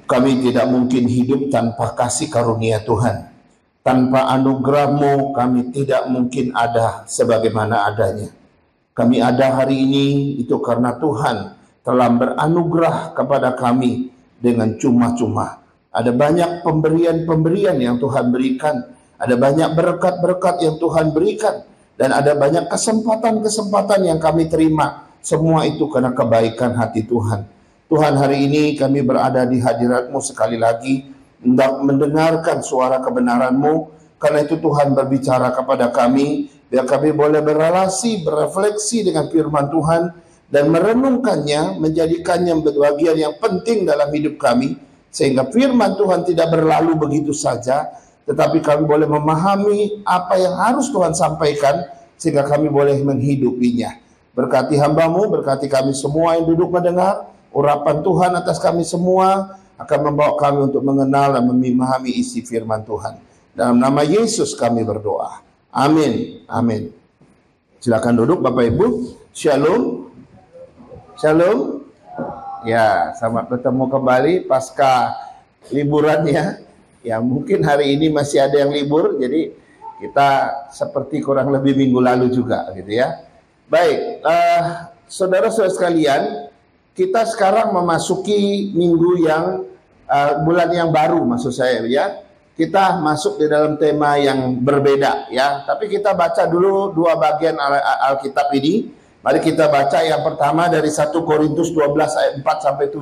Kami tidak mungkin hidup tanpa kasih karunia Tuhan. Tanpa anugerah-Mu kami tidak mungkin ada sebagaimana adanya. Kami ada hari ini itu karena Tuhan telah beranugerah kepada kami dengan cuma-cuma. Ada banyak pemberian-pemberian yang Tuhan berikan. Ada banyak berkat-berkat yang Tuhan berikan. Dan ada banyak kesempatan-kesempatan yang kami terima. Semua itu karena kebaikan hati Tuhan. Tuhan, hari ini kami berada di hadirat-Mu sekali lagi, hendak mendengarkan suara kebenaran-Mu. Karena itu Tuhan berbicara kepada kami, biar kami boleh berelasi, berefleksi dengan firman Tuhan, dan merenungkannya, menjadikannya bagian yang penting dalam hidup kami, sehingga firman Tuhan tidak berlalu begitu saja, tetapi kami boleh memahami apa yang harus Tuhan sampaikan, sehingga kami boleh menghidupinya. Berkati hamba-Mu, berkati kami semua yang duduk mendengar. Urapan Tuhan atas kami semua akan membawa kami untuk mengenal dan memahami isi firman Tuhan. Dalam nama Yesus kami berdoa. Amin. Amin. Silakan duduk Bapak Ibu. Shalom. Shalom. Ya, selamat bertemu kembali pasca liburannya. Ya, mungkin hari ini masih ada yang libur, jadi kita seperti kurang lebih minggu lalu juga gitu ya. Baik, saudara-saudara sekalian, kita sekarang memasuki minggu yang bulan yang baru, maksud saya ya. Kita masuk di dalam tema yang berbeda ya. Tapi kita baca dulu dua bagian Alkitab ini. Mari kita baca yang pertama dari 1 Korintus 12 ayat 4 sampai 7.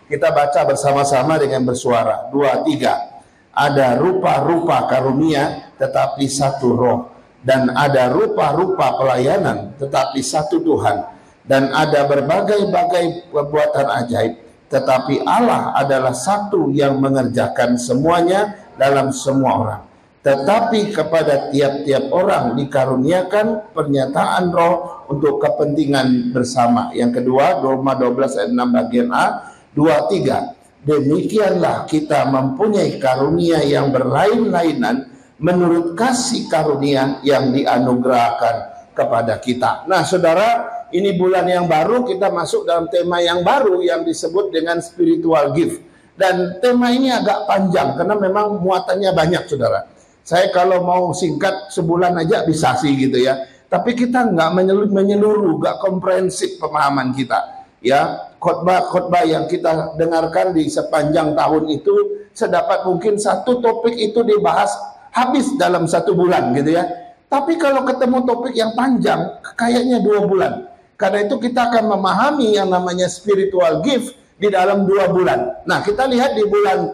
Kita baca bersama-sama dengan bersuara. 2, 3. Ada rupa-rupa karunia tetapi satu roh. Dan ada rupa-rupa pelayanan tetapi satu Tuhan. Dan ada berbagai-bagai perbuatan ajaib, tetapi Allah adalah satu yang mengerjakan semuanya dalam semua orang. Tetapi kepada tiap-tiap orang dikaruniakan pernyataan roh untuk kepentingan bersama. Yang kedua, Roma 12 ayat 6 bagian A, 2, 3. Demikianlah kita mempunyai karunia yang berlain-lainan menurut kasih karunia yang dianugerahkan kepada kita. Nah, saudara, ini bulan yang baru, kita masuk dalam tema yang baru yang disebut dengan spiritual gift. Dan tema ini agak panjang karena memang muatannya banyak, saudara. Saya kalau mau singkat sebulan aja bisa sih gitu ya. Tapi kita nggak menyeluruh, nggak komprehensif pemahaman kita. Ya, khotbah-khotbah yang kita dengarkan di sepanjang tahun itu, sedapat mungkin satu topik itu dibahas habis dalam satu bulan gitu ya. Tapi kalau ketemu topik yang panjang, kayaknya 2 bulan. Karena itu kita akan memahami yang namanya spiritual gift di dalam 2 bulan. Nah, kita lihat di bulan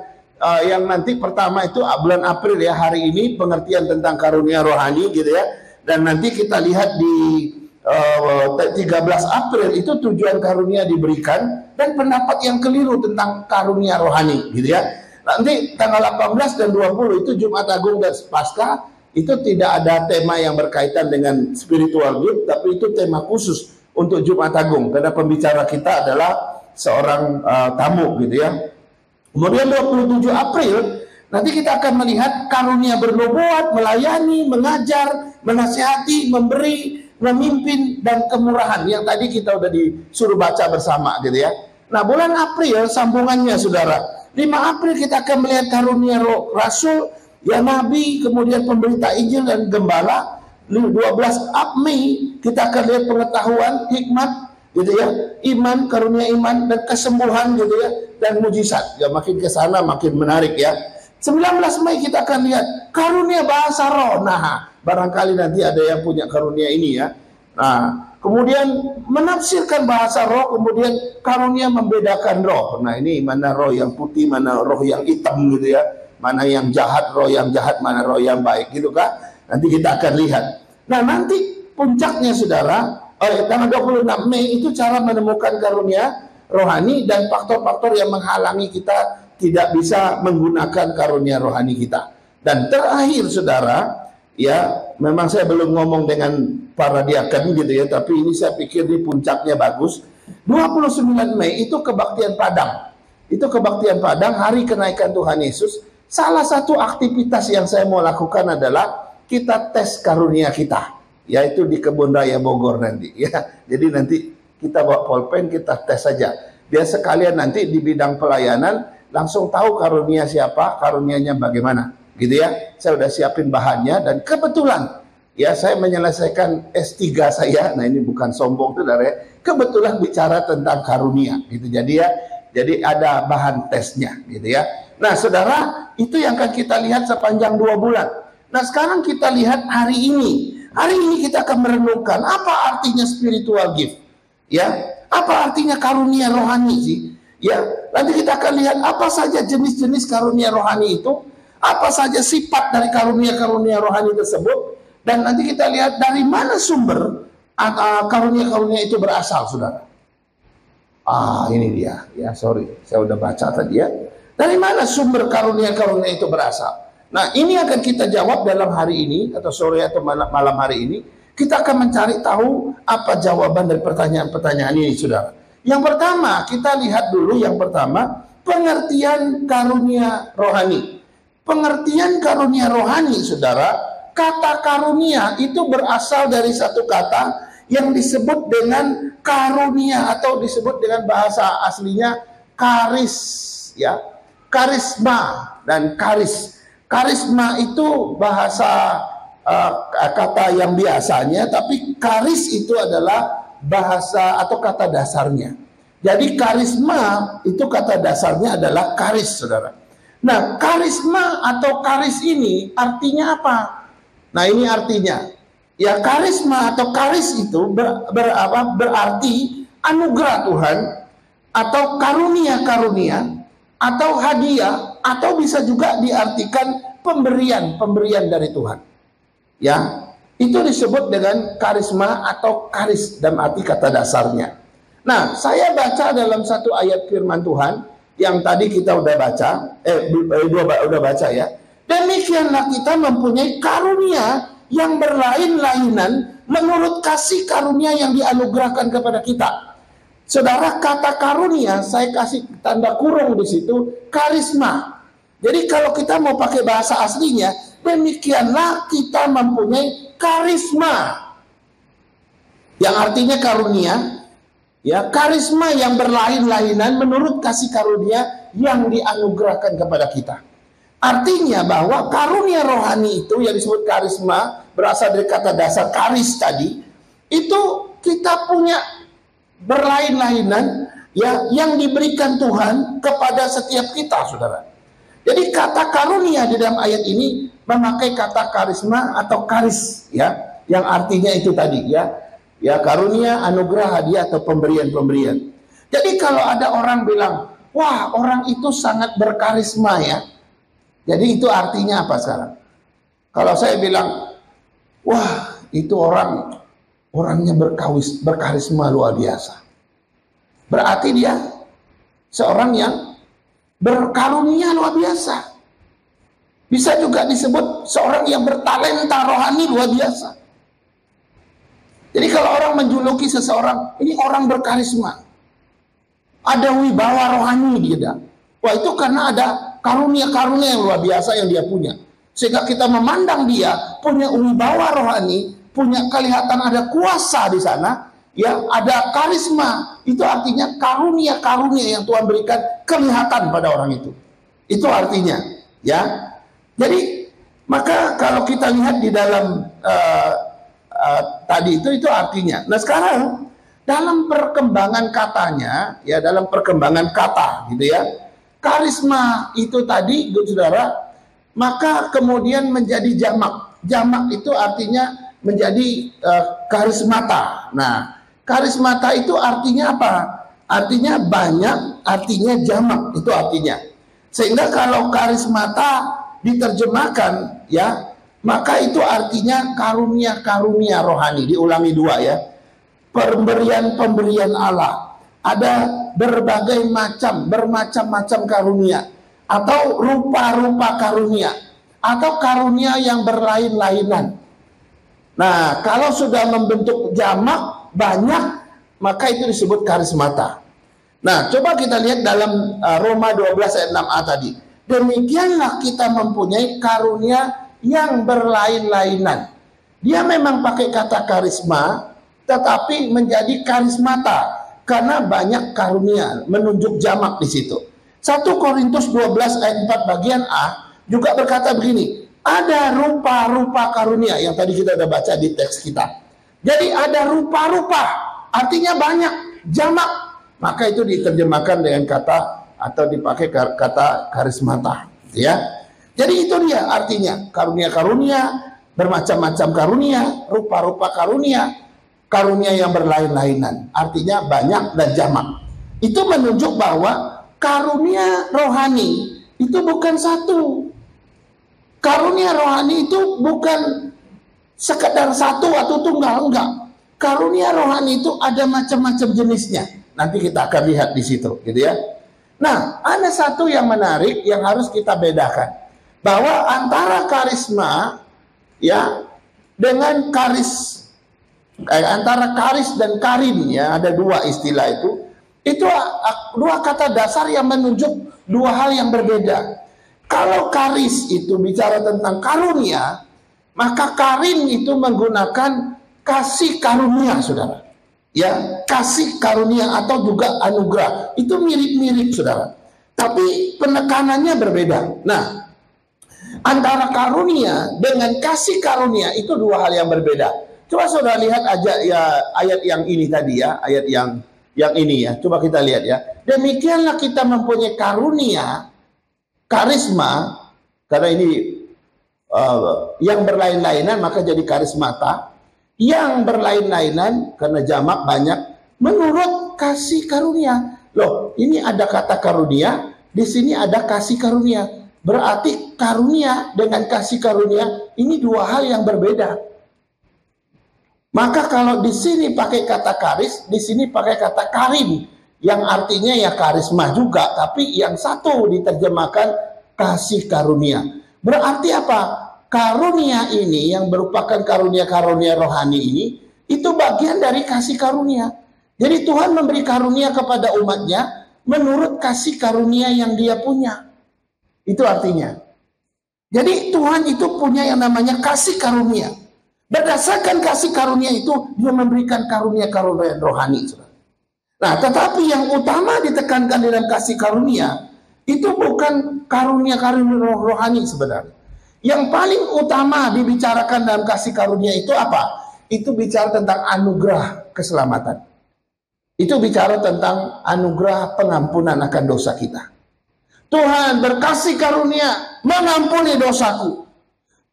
yang nanti pertama itu bulan April ya, hari ini pengertian tentang karunia rohani gitu ya. Dan nanti kita lihat di 13 April itu tujuan karunia diberikan dan pendapat yang keliru tentang karunia rohani gitu ya. Nanti tanggal 18 dan 20 itu Jumat Agung dan Paskah, itu tidak ada tema yang berkaitan dengan spiritual gift, tapi itu tema khusus untuk Jumat Agung, karena pembicara kita adalah seorang tamu gitu ya. Kemudian 27 April nanti kita akan melihat karunia bernubuat, melayani, mengajar, menasihati, memberi, memimpin, dan kemurahan yang tadi kita udah disuruh baca bersama gitu ya. Nah, bulan April sambungannya saudara. 5 April kita akan melihat karunia rasul, ya nabi, kemudian pemberita Injil dan gembala. 12 Mei kita akan lihat pengetahuan, hikmat gitu ya, iman, karunia iman dan kesembuhan gitu ya, dan mujizat. Ya makin ke sana makin menarik ya. 19 Mei kita akan lihat karunia bahasa roh. Nah, barangkali nanti ada yang punya karunia ini ya. Nah, kemudian menafsirkan bahasa roh, kemudian karunia membedakan roh. Nah, ini mana roh yang putih, mana roh yang hitam gitu ya. Mana yang jahat, roh yang jahat, mana roh yang baik gitu kan. Nanti kita akan lihat. Nah, nanti puncaknya saudara, tanggal 26 Mei itu cara menemukan karunia rohani dan faktor-faktor yang menghalangi kita tidak bisa menggunakan karunia rohani kita. Dan terakhir saudara, ya memang saya belum ngomong dengan para diaken gitu ya, tapi ini saya pikir di puncaknya bagus. 29 Mei itu kebaktian Padang. Itu kebaktian Padang, hari kenaikan Tuhan Yesus. Salah satu aktivitas yang saya mau lakukan adalah kita tes karunia kita, yaitu di Kebun Raya Bogor nanti ya. Jadi nanti kita bawa pulpen, kita tes saja. Biar sekalian nanti di bidang pelayanan langsung tahu karunia siapa, karunianya bagaimana, gitu ya. Saya udah siapin bahannya dan kebetulan ya saya menyelesaikan S3 saya. Nah ini bukan sombong saudara ya. Kebetulan bicara tentang karunia gitu. Jadi ada bahan tesnya gitu ya. Nah saudara, itu yang akan kita lihat sepanjang 2 bulan. Nah sekarang kita lihat hari ini. Hari ini kita akan merenungkan apa artinya spiritual gift. Ya, apa artinya karunia rohani sih? Ya, nanti kita akan lihat apa saja jenis-jenis karunia rohani itu, apa saja sifat dari karunia-karunia rohani tersebut, dan nanti kita lihat dari mana sumber karunia-karunia itu berasal, saudara. Ini dia. Ya, sorry, saya udah baca tadi ya. Dari mana sumber karunia-karunia itu berasal? Nah, ini akan kita jawab dalam hari ini atau sore atau malam hari ini. Kita akan mencari tahu apa jawaban dari pertanyaan-pertanyaan ini, saudara. Yang pertama, kita lihat dulu yang pertama, pengertian karunia rohani. Pengertian karunia rohani, saudara, kata karunia itu berasal dari satu kata yang disebut dengan karunia atau disebut dengan bahasa aslinya karis, ya. Karisma dan karis. Karisma itu bahasa kata yang biasanya, tapi karis itu adalah bahasa atau kata dasarnya. Jadi karisma itu kata dasarnya adalah karis, saudara. Nah, karisma atau karis ini artinya apa? Nah, ini artinya, ya karisma atau karis itu berarti anugerah Tuhan atau karunia-karunia atau hadiah, atau bisa juga diartikan pemberian dari Tuhan. Ya, itu disebut dengan karisma atau karis dalam arti kata dasarnya. Nah, saya baca dalam satu ayat firman Tuhan yang tadi kita udah baca, udah baca ya. Demikianlah kita mempunyai karunia yang berlain-lainan menurut kasih karunia yang dianugerahkan kepada kita. Saudara, kata karunia saya kasih tanda kurung di situ, karisma. Jadi kalau kita mau pakai bahasa aslinya, demikianlah kita mempunyai karisma. Yang artinya karunia, ya, karisma yang berlain-lainan menurut kasih karunia yang dianugerahkan kepada kita. Artinya bahwa karunia rohani itu yang disebut karisma berasal dari kata dasar karis tadi, itu kita punya berlain-lainan ya yang diberikan Tuhan kepada setiap kita, saudara. Jadi kata karunia di dalam ayat ini memakai kata karisma atau karis ya, yang artinya itu tadi ya. Ya, karunia, anugerah, hadiah atau pemberian-pemberian. Jadi kalau ada orang bilang, wah orang itu sangat berkarisma ya. Jadi itu artinya apa sekarang? Kalau saya bilang, wah itu orangnya berkarisma luar biasa. Berarti dia seorang yang berkarunia luar biasa. Bisa juga disebut seorang yang bertalenta rohani luar biasa. Jadi kalau orang menjuluki seseorang, ini orang berkarisma, ada wibawa rohani dia. Wah, itu karena ada karunia-karunia yang luar biasa yang dia punya. Sehingga kita memandang dia punya wibawa rohani, punya kelihatan ada kuasa di sana, ya ada karisma. Itu artinya karunia-karunia yang Tuhan berikan kelihatan pada orang itu. Itu artinya, ya. Jadi maka kalau kita lihat di dalam tadi itu artinya. Nah sekarang dalam perkembangan katanya, ya dalam perkembangan kata gitu ya, karisma itu tadi, saudara, maka kemudian menjadi jamak. Jamak itu artinya menjadi karismata. Nah, karismata itu artinya apa? Artinya banyak, artinya jamak, itu artinya. Sehingga kalau karismata diterjemahkan, ya, maka itu artinya karunia-karunia rohani. Diulangi dua ya. Pemberian-pemberian Allah. Ada bermacam-macam karunia. Atau rupa-rupa karunia. Atau karunia yang berlain-lainan. Nah, kalau sudah membentuk jamak, banyak, maka itu disebut karismata. Nah, coba kita lihat dalam Roma 12 ayat 6a tadi. Demikianlah kita mempunyai karunia yang berlain-lainan. Dia memang pakai kata karisma, tetapi menjadi karismata karena banyak karunia, menunjuk jamak di situ. 1 Korintus 12 ayat 4 bagian A juga berkata begini, ada rupa-rupa karunia yang tadi kita udah baca di teks kita. Jadi ada rupa-rupa, artinya banyak, jamak. Maka itu diterjemahkan dengan kata atau dipakai kata karismata, ya. Jadi itu dia artinya, karunia-karunia, bermacam-macam karunia, rupa-rupa karunia, karunia yang berlain-lainan. Artinya banyak dan jamak. Itu menunjuk bahwa karunia rohani itu bukan satu. Karunia rohani itu bukan sekedar satu atau tunggal, enggak. Karunia rohani itu ada macam-macam jenisnya. Nanti kita akan lihat di situ, gitu ya. Nah, ada satu yang menarik yang harus kita bedakan, bahwa antara karisma, ya, dengan antara karis dan karim, ya, ada dua istilah itu dua kata dasar yang menunjuk dua hal yang berbeda. Kalau karis itu bicara tentang karunia, maka karim itu menggunakan kasih karunia, saudara. Ya, kasih karunia atau juga anugerah. Itu mirip-mirip, saudara. Tapi penekanannya berbeda. Nah, antara karunia dengan kasih karunia itu dua hal yang berbeda. Coba saudara lihat aja ya ayat yang ini tadi ya, ayat yang ini ya. Coba kita lihat ya. Demikianlah kita mempunyai karunia, karisma, karena ini yang berlain-lainan maka jadi karismata. Yang berlain-lainan karena jamak banyak menurut kasih karunia. Loh, ini ada kata karunia, di sini ada kasih karunia. Berarti karunia dengan kasih karunia ini dua hal yang berbeda. Maka kalau di sini pakai kata karis, di sini pakai kata karim, yang artinya ya karisma juga, tapi yang satu diterjemahkan kasih karunia. Berarti apa? Karunia ini yang merupakan karunia-karunia rohani ini, itu bagian dari kasih karunia. Jadi Tuhan memberi karunia kepada umatnya menurut kasih karunia yang dia punya. Itu artinya. Jadi Tuhan itu punya yang namanya kasih karunia. Berdasarkan kasih karunia itu, dia memberikan karunia-karunia rohani. Nah, tetapi yang utama ditekankan dalam kasih karunia, itu bukan karunia-karunia rohani sebenarnya. Yang paling utama dibicarakan dalam kasih karunia itu apa? Itu bicara tentang anugerah keselamatan. Itu bicara tentang anugerah pengampunan akan dosa kita. Tuhan berkasih karunia mengampuni dosaku.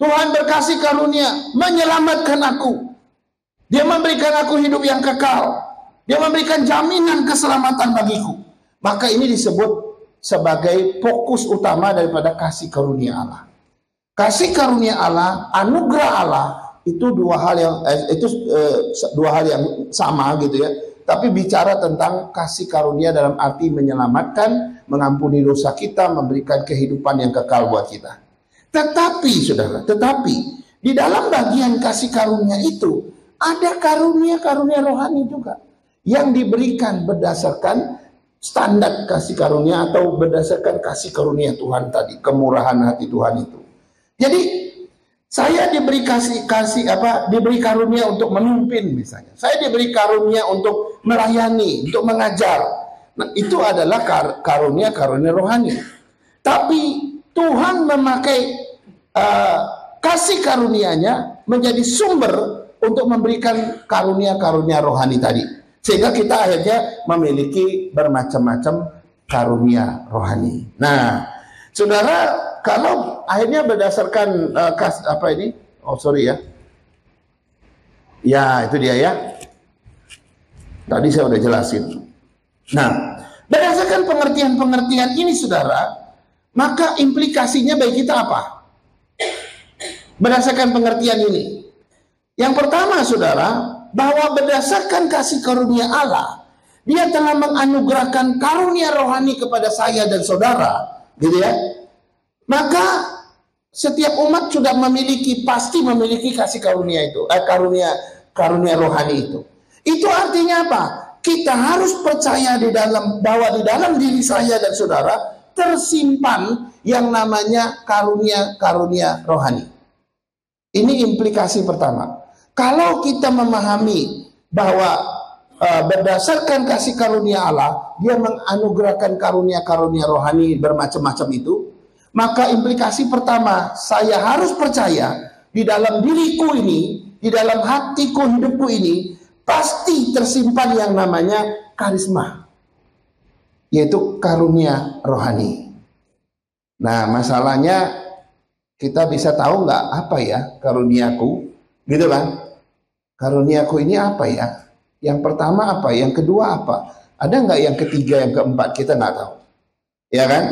Tuhan berkasih karunia menyelamatkan aku. Dia memberikan aku hidup yang kekal. Dia memberikan jaminan keselamatan bagiku. Maka ini disebut sebagai fokus utama daripada kasih karunia Allah. Kasih karunia Allah, anugerah Allah itu dua hal yang sama gitu ya. Tapi bicara tentang kasih karunia dalam arti menyelamatkan, mengampuni dosa kita, memberikan kehidupan yang kekal buat kita. Tetapi saudara, di dalam bagian kasih karunia itu ada karunia-karunia rohani juga yang diberikan berdasarkan standar kasih karunia atau berdasarkan kasih karunia Tuhan tadi, kemurahan hati Tuhan itu. Jadi saya diberi diberi karunia untuk memimpin misalnya. Saya diberi karunia untuk melayani, untuk mengajar. Nah, itu adalah karunia-karunia rohani. Tapi Tuhan memakai kasih karunia-Nya menjadi sumber untuk memberikan karunia-karunia rohani tadi. Sehingga kita akhirnya memiliki bermacam-macam karunia rohani. Nah, saudara, kalau akhirnya berdasarkan ya itu dia ya. Tadi saya udah jelasin. Nah, berdasarkan pengertian-pengertian ini saudara, maka implikasinya bagi kita apa? Berdasarkan pengertian ini, yang pertama saudara, bahwa berdasarkan kasih karunia Allah, Dia telah menganugerahkan karunia rohani kepada saya dan saudara, gitu ya. Maka setiap umat sudah pasti memiliki kasih karunia itu, karunia rohani itu. Itu artinya apa? Kita harus percaya bahwa di dalam diri saya dan saudara tersimpan yang namanya karunia rohani. Ini implikasi pertama. Kalau kita memahami bahwa berdasarkan kasih karunia Allah, dia menganugerahkan karunia-karunia rohani bermacam-macam itu. Maka implikasi pertama, saya harus percaya di dalam diriku ini, di dalam hatiku, hidupku ini, pasti tersimpan yang namanya karisma, yaitu karunia rohani. Nah, masalahnya kita bisa tahu nggak apa ya karuniaku, gitu kan? Karuniaku ini apa ya? Yang pertama apa? Yang kedua apa? Ada nggak yang ketiga, yang keempat? Kita nggak tahu, ya kan?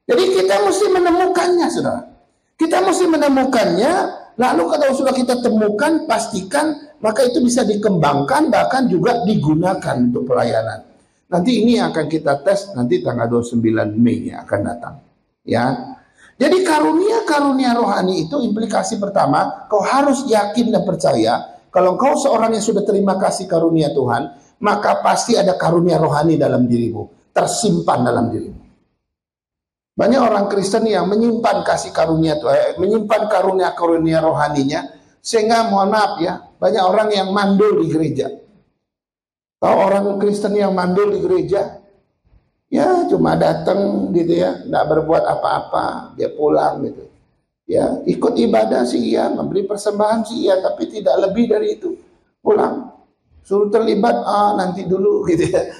Jadi kita mesti menemukannya, saudara. Kita mesti menemukannya. Lalu kalau sudah kita temukan, pastikan, maka itu bisa dikembangkan, bahkan juga digunakan untuk pelayanan. Nanti ini akan kita tes nanti tanggal 29 Mei akan datang, ya. Jadi karunia-karunia rohani itu implikasi pertama, kau harus yakin dan percaya kalau kau seorang yang sudah terima kasih karunia Tuhan, maka pasti ada karunia rohani dalam dirimu, tersimpan dalam dirimu. Banyak orang Kristen yang menyimpan kasih karunia Tuhan, menyimpan karunia-karunia rohaninya, sehingga mohon maaf ya, banyak orang yang mandul di gereja. Tahu orang Kristen yang mandul di gereja? Ya cuma datang gitu ya, nggak berbuat apa-apa, dia pulang gitu. Ya ikut ibadah sih iya, memberi persembahan sih iya, tapi tidak lebih dari itu. Pulang, suruh terlibat, nanti dulu gitu ya.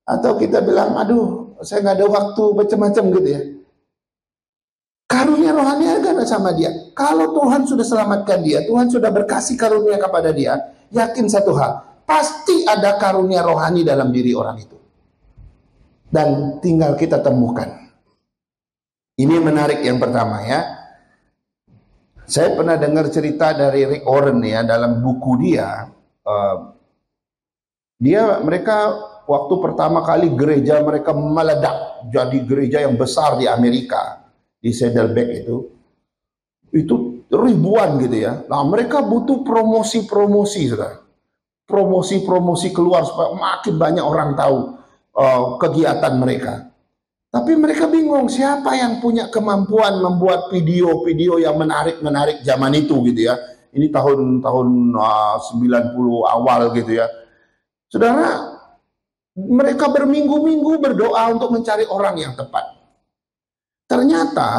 Atau kita bilang, aduh saya nggak ada waktu, macam-macam gitu ya. Karunia rohani ada sama dia. Kalau Tuhan sudah selamatkan dia, Tuhan sudah berkasih karunia kepada dia, yakin satu hal, pasti ada karunia rohani dalam diri orang itu. Dan tinggal kita temukan. Ini menarik yang pertama ya. Saya pernah dengar cerita dari Rick Warren ya, dalam buku dia, mereka waktu pertama kali gereja mereka meledak jadi gereja yang besar di Amerika, di Saddleback itu ribuan gitu ya. Nah mereka butuh promosi-promosi, saudara. Promosi-promosi keluar supaya makin banyak orang tahu kegiatan mereka. Tapi mereka bingung siapa yang punya kemampuan membuat video-video yang menarik-menarik zaman itu gitu ya. Ini tahun 90 awal gitu ya. Saudara, mereka berminggu-minggu berdoa untuk mencari orang yang tepat. Ternyata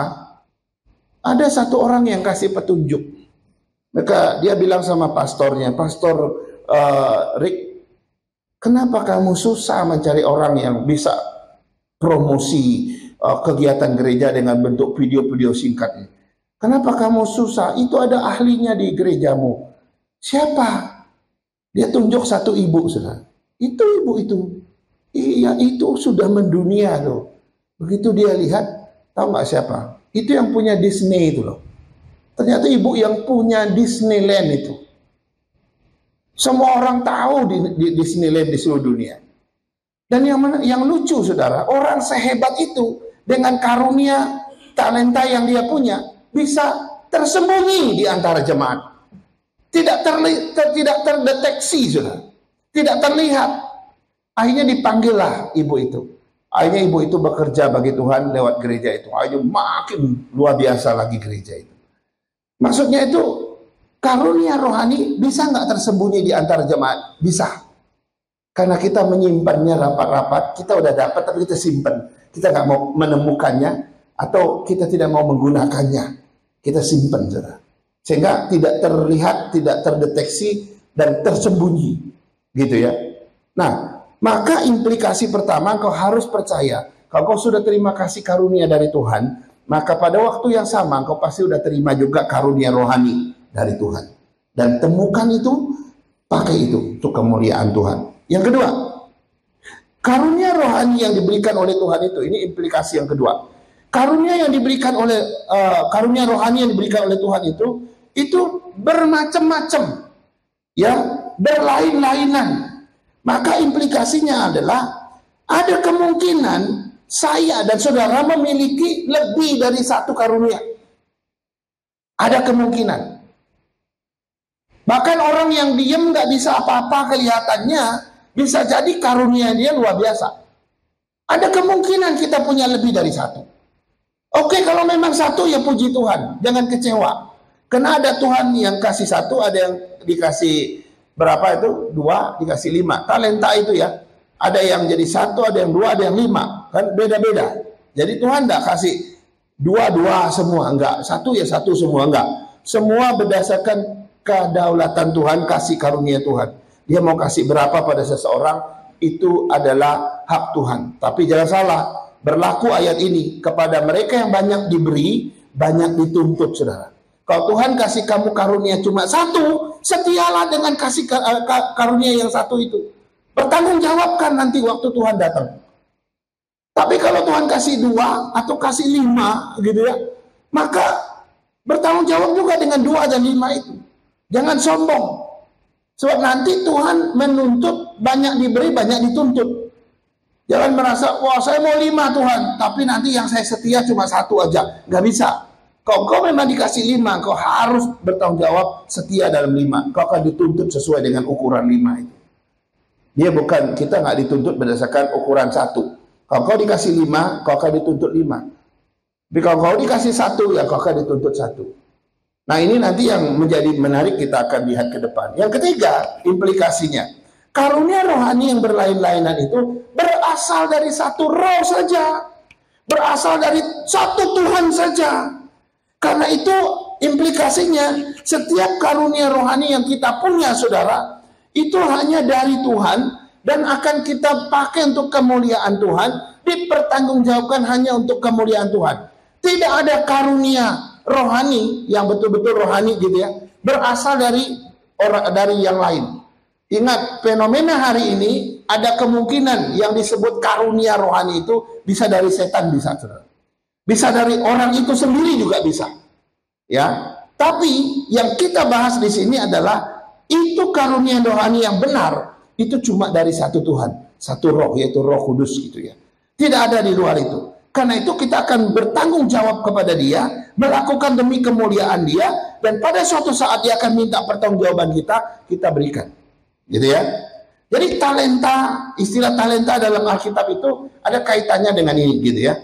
ada satu orang yang kasih petunjuk. Dia bilang sama pastornya, Pastor Rick, kenapa kamu susah mencari orang yang bisa promosi kegiatan gereja dengan bentuk video-video singkat ini? Kenapa kamu susah? Itu ada ahlinya di gerejamu. Siapa? Dia tunjuk satu ibu, saudara. Itu ibu itu. Iya, itu sudah mendunia tuh. Begitu dia lihat, tahu nggak siapa? Itu yang punya Disney itu loh. Ternyata ibu yang punya Disneyland itu. Semua orang tahu di Disneyland di seluruh dunia. Dan yang lucu, saudara, orang sehebat itu dengan karunia talenta yang dia punya bisa tersembunyi di antara jemaat. Tidak terdeteksi, saudara. Tidak terlihat. Akhirnya dipanggillah ibu itu. Akhirnya ibu itu bekerja bagi Tuhan lewat gereja itu. Akhirnya makin luar biasa lagi gereja itu. Maksudnya itu, karunia rohani bisa nggak tersembunyi di antara jemaat? Bisa. Karena kita menyimpannya rapat-rapat, kita udah dapat tapi kita simpan. Kita nggak mau menemukannya atau kita tidak mau menggunakannya. Kita simpan, saudara. Sehingga tidak terlihat, tidak terdeteksi dan tersembunyi, gitu ya. Nah, maka implikasi pertama kau harus percaya, kalau kau sudah terima kasih karunia dari Tuhan, maka pada waktu yang sama kau pasti sudah terima juga karunia rohani dari Tuhan. Dan temukan itu, pakai itu untuk kemuliaan Tuhan. Yang kedua, karunia rohani yang diberikan oleh Tuhan ini implikasi yang kedua. Karunia yang diberikan oleh karunia rohani yang diberikan oleh Tuhan itu bermacam-macam, ya, berlain-lainan. Maka implikasinya adalah ada kemungkinan saya dan saudara memiliki lebih dari satu karunia. Ada kemungkinan. Bahkan orang yang diam nggak bisa apa-apa kelihatannya, bisa jadi karunia dia luar biasa. Ada kemungkinan kita punya lebih dari satu. Oke, kalau memang satu ya puji Tuhan, jangan kecewa. Karena ada Tuhan yang kasih satu, ada yang dikasih berapa itu? 2 dikasih 5. Talenta itu ya. Ada yang jadi 1, ada yang 2, ada yang 5. Kan beda-beda. Jadi Tuhan tidak kasih 2 semua, enggak. 1 ya 1 semua, enggak. Semua berdasarkan kedaulatan Tuhan, kasih karunia Tuhan. Dia mau kasih berapa pada seseorang, itu adalah hak Tuhan. Tapi jangan salah, berlaku ayat ini kepada mereka yang banyak diberi, banyak dituntut, saudara. Kalau Tuhan kasih kamu karunia cuma 1, setialah dengan kasih karunia yang 1 itu. Bertanggung jawabkan nanti waktu Tuhan datang. Tapi kalau Tuhan kasih 2 atau kasih 5 gitu ya, maka bertanggung jawab juga dengan 2 dan 5 itu. Jangan sombong. Sebab nanti Tuhan menuntut, banyak diberi, banyak dituntut. Jangan merasa, wah saya mau 5 Tuhan, tapi nanti yang saya setia cuma 1 aja. Nggak bisa. Kalau kau memang dikasih 5, kau harus bertanggung jawab setia dalam 5. Kau akan dituntut sesuai dengan ukuran 5 itu. Dia bukan, kita nggak dituntut berdasarkan ukuran 1. Kalau kau dikasih 5, kau akan dituntut 5. Tapi kalau kau dikasih 1, ya kau akan dituntut 1. Nah ini nanti yang menjadi menarik, kita akan lihat ke depan. Yang ketiga, implikasinya. Karunia rohani yang berlain-lainan itu berasal dari satu roh saja. Berasal dari satu Tuhan saja. Karena itu implikasinya, setiap karunia rohani yang kita punya, saudara, itu hanya dari Tuhan dan akan kita pakai untuk kemuliaan Tuhan, dipertanggungjawabkan hanya untuk kemuliaan Tuhan. Tidak ada karunia rohani yang betul-betul rohani gitu ya, berasal dari orang, dari yang lain. Ingat, fenomena hari ini ada kemungkinan yang disebut karunia rohani itu bisa dari setan, bisa, saudara. Bisa dari orang itu sendiri juga bisa. Ya, tapi yang kita bahas di sini adalah itu karunia rohani yang benar itu cuma dari satu Tuhan, satu roh, yaitu Roh Kudus gitu ya. Tidak ada di luar itu. Karena itu kita akan bertanggung jawab kepada Dia, melakukan demi kemuliaan Dia, dan pada suatu saat Dia akan minta pertanggungjawaban kita berikan. Gitu ya. Jadi talenta, istilah talenta dalam Alkitab itu ada kaitannya dengan ini gitu ya.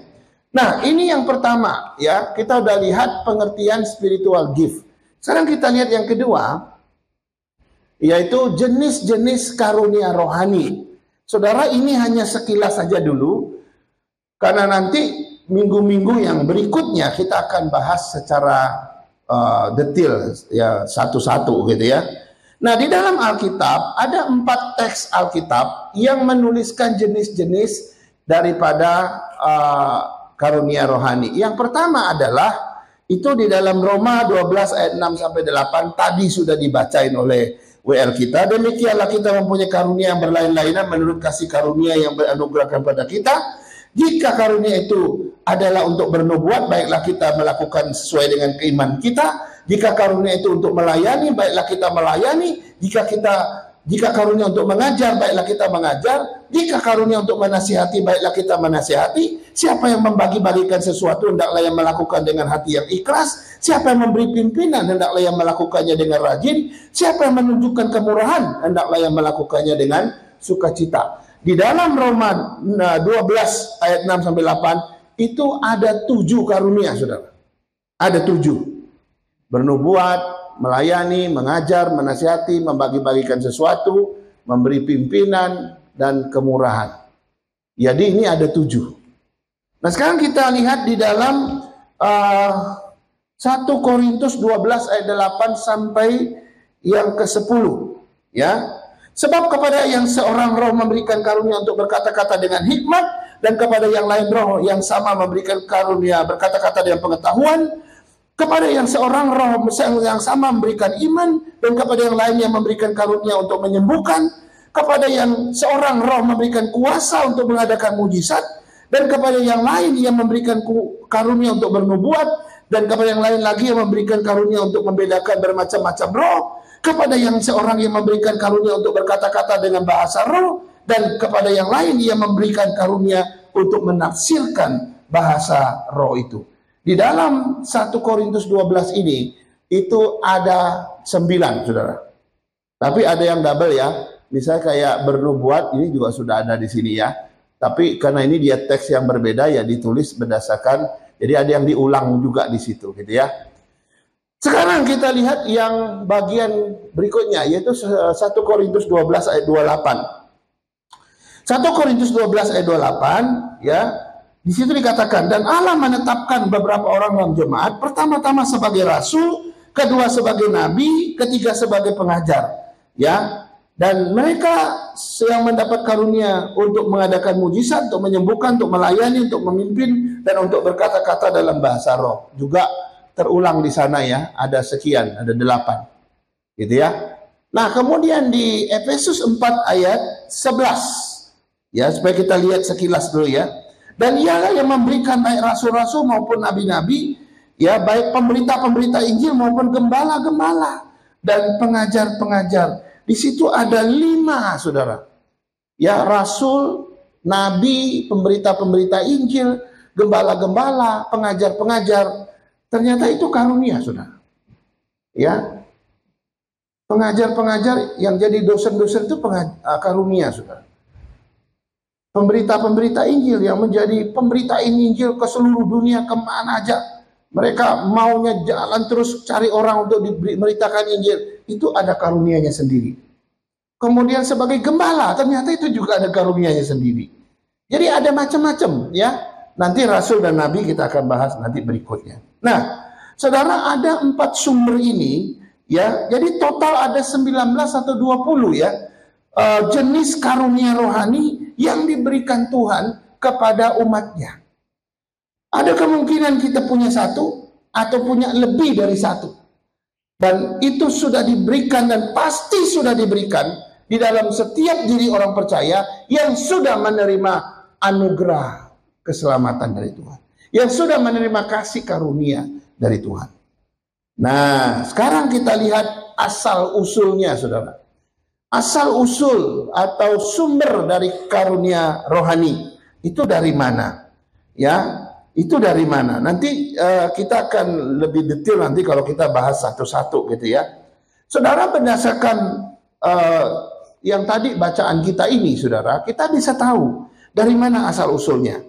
Nah, ini yang pertama ya, kita udah lihat pengertian spiritual gift. Sekarang kita lihat yang kedua, yaitu jenis-jenis karunia rohani. Saudara, ini hanya sekilas saja dulu, karena nanti minggu-minggu yang berikutnya kita akan bahas secara detail ya, satu-satu gitu ya. Nah, di dalam Alkitab ada 4 teks Alkitab yang menuliskan jenis-jenis daripada karunia rohani. Yang pertama adalah itu di dalam Roma 12 ayat 6 sampai 8 tadi sudah dibacain oleh WL kita. Demikianlah kita mempunyai karunia yang berlain-lainan menurut kasih karunia yang beranugerahkan pada kita. Jika karunia itu adalah untuk bernubuat, baiklah kita melakukan sesuai dengan keimanan kita. Jika karunia itu untuk melayani, baiklah kita melayani. Jika karunia untuk mengajar, baiklah kita mengajar. Jika karunia untuk menasihati, baiklah kita menasihati. Siapa yang membagi-bagikan sesuatu, hendaklah yang melakukan dengan hati yang ikhlas. Siapa yang memberi pimpinan, hendaklah yang melakukannya dengan rajin. Siapa yang menunjukkan kemurahan, hendaklah yang melakukannya dengan sukacita. Di dalam Roma 12 ayat 6 sampai 8 itu ada 7 karunia, saudara. Ada 7. Bernubuat, melayani, mengajar, menasihati, membagi-bagikan sesuatu, memberi pimpinan, dan kemurahan. Jadi ini ada 7. Nah sekarang kita lihat di dalam 1 Korintus 12 ayat 8 sampai yang ke-10. Ya. Sebab kepada yang seorang roh memberikan karunia untuk berkata-kata dengan hikmat, dan kepada yang lain roh yang sama memberikan karunia berkata-kata dengan pengetahuan. Kepada yang seorang roh yang sama memberikan iman, dan kepada yang lain yang memberikan karunia untuk menyembuhkan. Kepada yang seorang roh memberikan kuasa untuk mengadakan mujizat, dan kepada yang lain yang memberikan karunia untuk bernubuat, dan kepada yang lain lagi yang memberikan karunia untuk membedakan bermacam-macam roh. Kepada yang seorang yang memberikan karunia untuk berkata-kata dengan bahasa roh, dan kepada yang lain yang memberikan karunia untuk menafsirkan bahasa roh itu. Di dalam 1 Korintus 12 ini, itu ada 9, saudara. Tapi ada yang double ya. Misalnya kayak bernubuat, ini juga sudah ada di sini ya. Tapi karena ini dia teks yang berbeda ya, ditulis berdasarkan, jadi ada yang diulang juga di situ gitu ya. Sekarang kita lihat yang bagian berikutnya, yaitu 1 Korintus 12 ayat 28. 1 Korintus 12 ayat 28, ya. Di situ dikatakan, dan Allah menetapkan beberapa orang dalam jemaat, pertama-tama sebagai rasul, kedua sebagai nabi, ketiga sebagai pengajar, ya. Dan mereka yang mendapat karunia untuk mengadakan mujizat, untuk menyembuhkan, untuk melayani, untuk memimpin, dan untuk berkata-kata dalam bahasa roh. Juga terulang di sana ya, ada sekian, ada 8. Gitu ya. Nah, kemudian di Efesus 4 ayat 11. Ya, supaya kita lihat sekilas dulu ya. Dan ialah yang memberikan baik rasul-rasul maupun nabi-nabi, ya, baik pemberita-pemberita Injil maupun gembala-gembala dan pengajar-pengajar. Di situ ada 5, saudara. Ya, rasul, nabi, pemberita-pemberita Injil, gembala-gembala, pengajar-pengajar. Ternyata itu karunia, saudara. Ya, pengajar-pengajar yang jadi dosen-dosen itu karunia, saudara. Pemberita-pemberita Injil yang menjadi pemberita Injil ke seluruh dunia, kemana aja. Mereka maunya jalan terus cari orang untuk diberitakan Injil. Itu ada karunianya sendiri. Kemudian sebagai gembala, ternyata itu juga ada karunianya sendiri. Jadi ada macam-macam, ya. Nanti rasul dan nabi kita akan bahas nanti berikutnya. Nah, saudara, ada 4 sumber ini, ya. Jadi total ada 19 atau 20 ya. Jenis karunia rohani yang diberikan Tuhan kepada umatnya. Ada kemungkinan kita punya 1 atau punya lebih dari 1. Dan itu sudah diberikan dan pasti sudah diberikan di dalam setiap diri orang percaya yang sudah menerima anugerah keselamatan dari Tuhan. Yang sudah menerima kasih karunia dari Tuhan. Nah, sekarang kita lihat asal-usulnya, saudara. Asal-usul atau sumber dari karunia rohani itu dari mana? Ya, itu dari mana? Nanti kita akan lebih detail nanti kalau kita bahas satu-satu gitu ya. Saudara, berdasarkan yang tadi bacaan kita ini, saudara, kita bisa tahu dari mana asal-usulnya.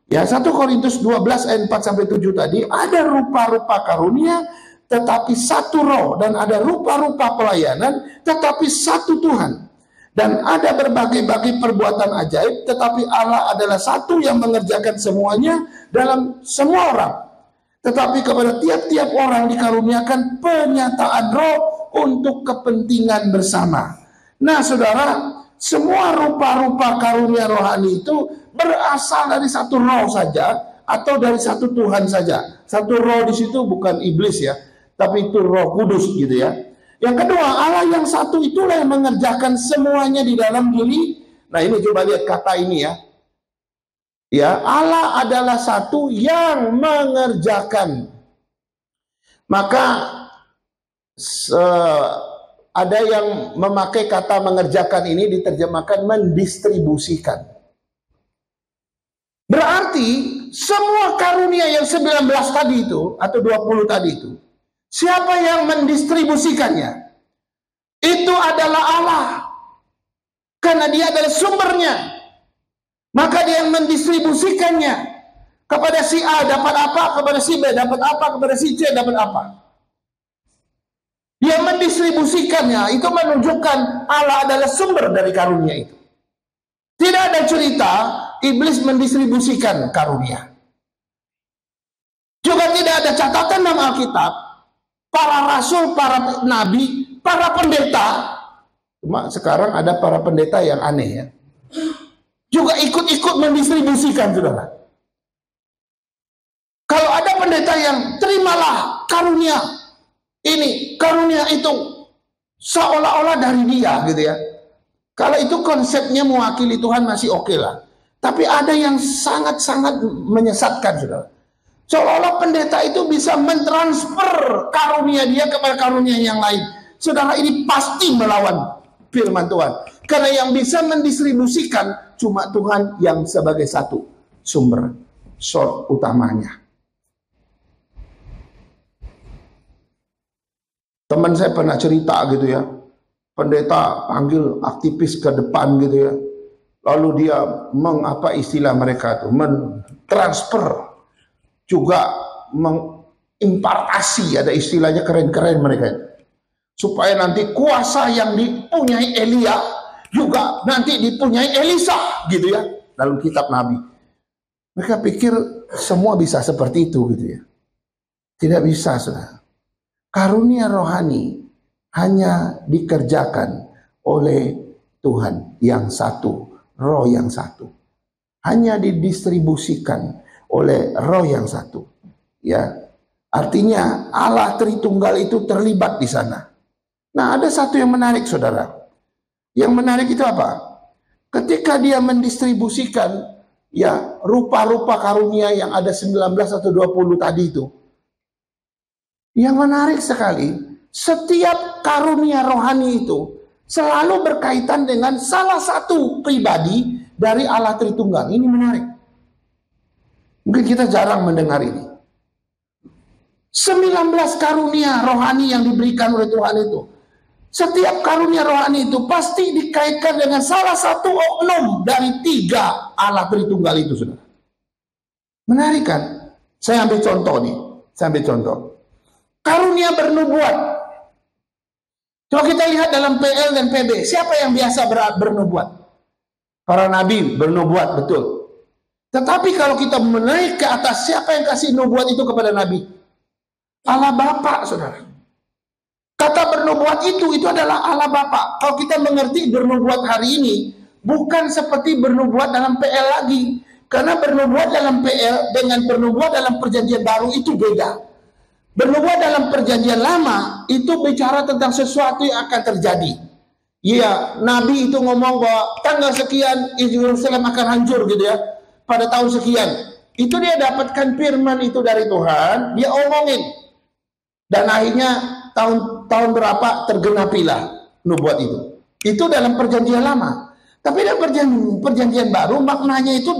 Ya, 1 Korintus 12 ayat 4-7 tadi, ada rupa-rupa karunia, tetapi satu roh, dan ada rupa-rupa pelayanan, tetapi satu Tuhan. Dan ada berbagai-bagai perbuatan ajaib, tetapi Allah adalah satu yang mengerjakan semuanya dalam semua orang. Tetapi kepada tiap-tiap orang dikaruniakan penyataan roh untuk kepentingan bersama. Nah, saudara, semua rupa-rupa karunia rohani itu berasal dari satu roh saja, atau dari satu Tuhan saja. Satu roh di situ bukan iblis ya, tapi itu Roh Kudus gitu ya. Yang kedua, Allah yang satu itulah yang mengerjakan semuanya di dalam diri. Nah, ini coba lihat kata ini ya. Ya, Allah adalah satu yang mengerjakan. Maka ada yang memakai kata mengerjakan ini diterjemahkan mendistribusikan. Berarti semua karunia yang 19 tadi itu atau 20 tadi itu, siapa yang mendistribusikannya? Itu adalah Allah. Karena dia adalah sumbernya. Maka dia yang mendistribusikannya. Kepada si A dapat apa, kepada si B dapat apa, kepada si C dapat apa. Dia mendistribusikannya. Itu menunjukkan Allah adalah sumber dari karunia itu. Tidak ada cerita iblis mendistribusikan karunia. Juga tidak ada catatan dalam Alkitab para rasul, para nabi, para pendeta. Cuma sekarang ada para pendeta yang aneh ya. Juga ikut-ikut mendistribusikan, saudara. Kalau ada pendeta yang terimalah karunia ini, karunia itu, seolah-olah dari dia gitu ya. Kalau itu konsepnya mewakili Tuhan masih oke lah. Tapi ada yang sangat-sangat menyesatkan, saudara. Seolah-olah pendeta itu bisa mentransfer karunia dia kepada karunia yang lain. Saudara, ini pasti melawan firman Tuhan. Karena yang bisa mendistribusikan cuma Tuhan yang sebagai satu sumber, source utamanya. Teman saya pernah cerita gitu ya. Pendeta panggil aktivis ke depan gitu ya. Lalu dia mengapa istilah mereka itu mentransfer juga impartasi, ada istilahnya keren-keren mereka. Supaya nanti kuasa yang dipunyai Elia juga nanti dipunyai Elisa, gitu ya, dalam kitab Nabi. Mereka pikir semua bisa seperti itu, gitu ya. Tidak bisa, saudara. Karunia rohani hanya dikerjakan oleh Tuhan yang satu, Roh yang satu. Hanya didistribusikan oleh Roh yang satu. Ya, artinya Allah Tritunggal itu terlibat di sana. Nah, ada satu yang menarik, saudara. Yang menarik itu apa? Ketika dia mendistribusikan ya rupa-rupa karunia yang ada 19 atau 20 tadi itu. Yang menarik sekali, setiap karunia rohani itu selalu berkaitan dengan salah satu pribadi dari Allah Tritunggal. Ini menarik. Mungkin kita jarang mendengar ini. 19 karunia rohani yang diberikan oleh Tuhan itu. Setiap karunia rohani itu pasti dikaitkan dengan salah satu oknum dari 3 Allah Tritunggal itu, saudara. Menarik kan? Saya ambil contoh nih. Saya ambil contoh. Karunia bernubuat. Coba kita lihat dalam PL dan PB. Siapa yang biasa bernubuat? Para nabi bernubuat, betul. Tetapi kalau kita menaik ke atas, siapa yang kasih nubuat itu kepada nabi? Allah Bapa, saudara. Kata bernubuat itu adalah Allah Bapa. Kalau kita mengerti bernubuat hari ini, bukan seperti bernubuat dalam PL lagi. Karena bernubuat dalam PL dengan bernubuat dalam perjanjian baru itu beda. Bernubuat dalam perjanjian lama itu bicara tentang sesuatu yang akan terjadi. Iya, Nabi itu ngomong bahwa tanggal sekian Yerusalem akan hancur gitu ya. Pada tahun sekian. Itu dia dapatkan firman itu dari Tuhan, dia omongin. Dan akhirnya tahun berapa tergenapilah nubuat itu. Itu dalam perjanjian lama. Tapi dalam perjanjian baru maknanya itu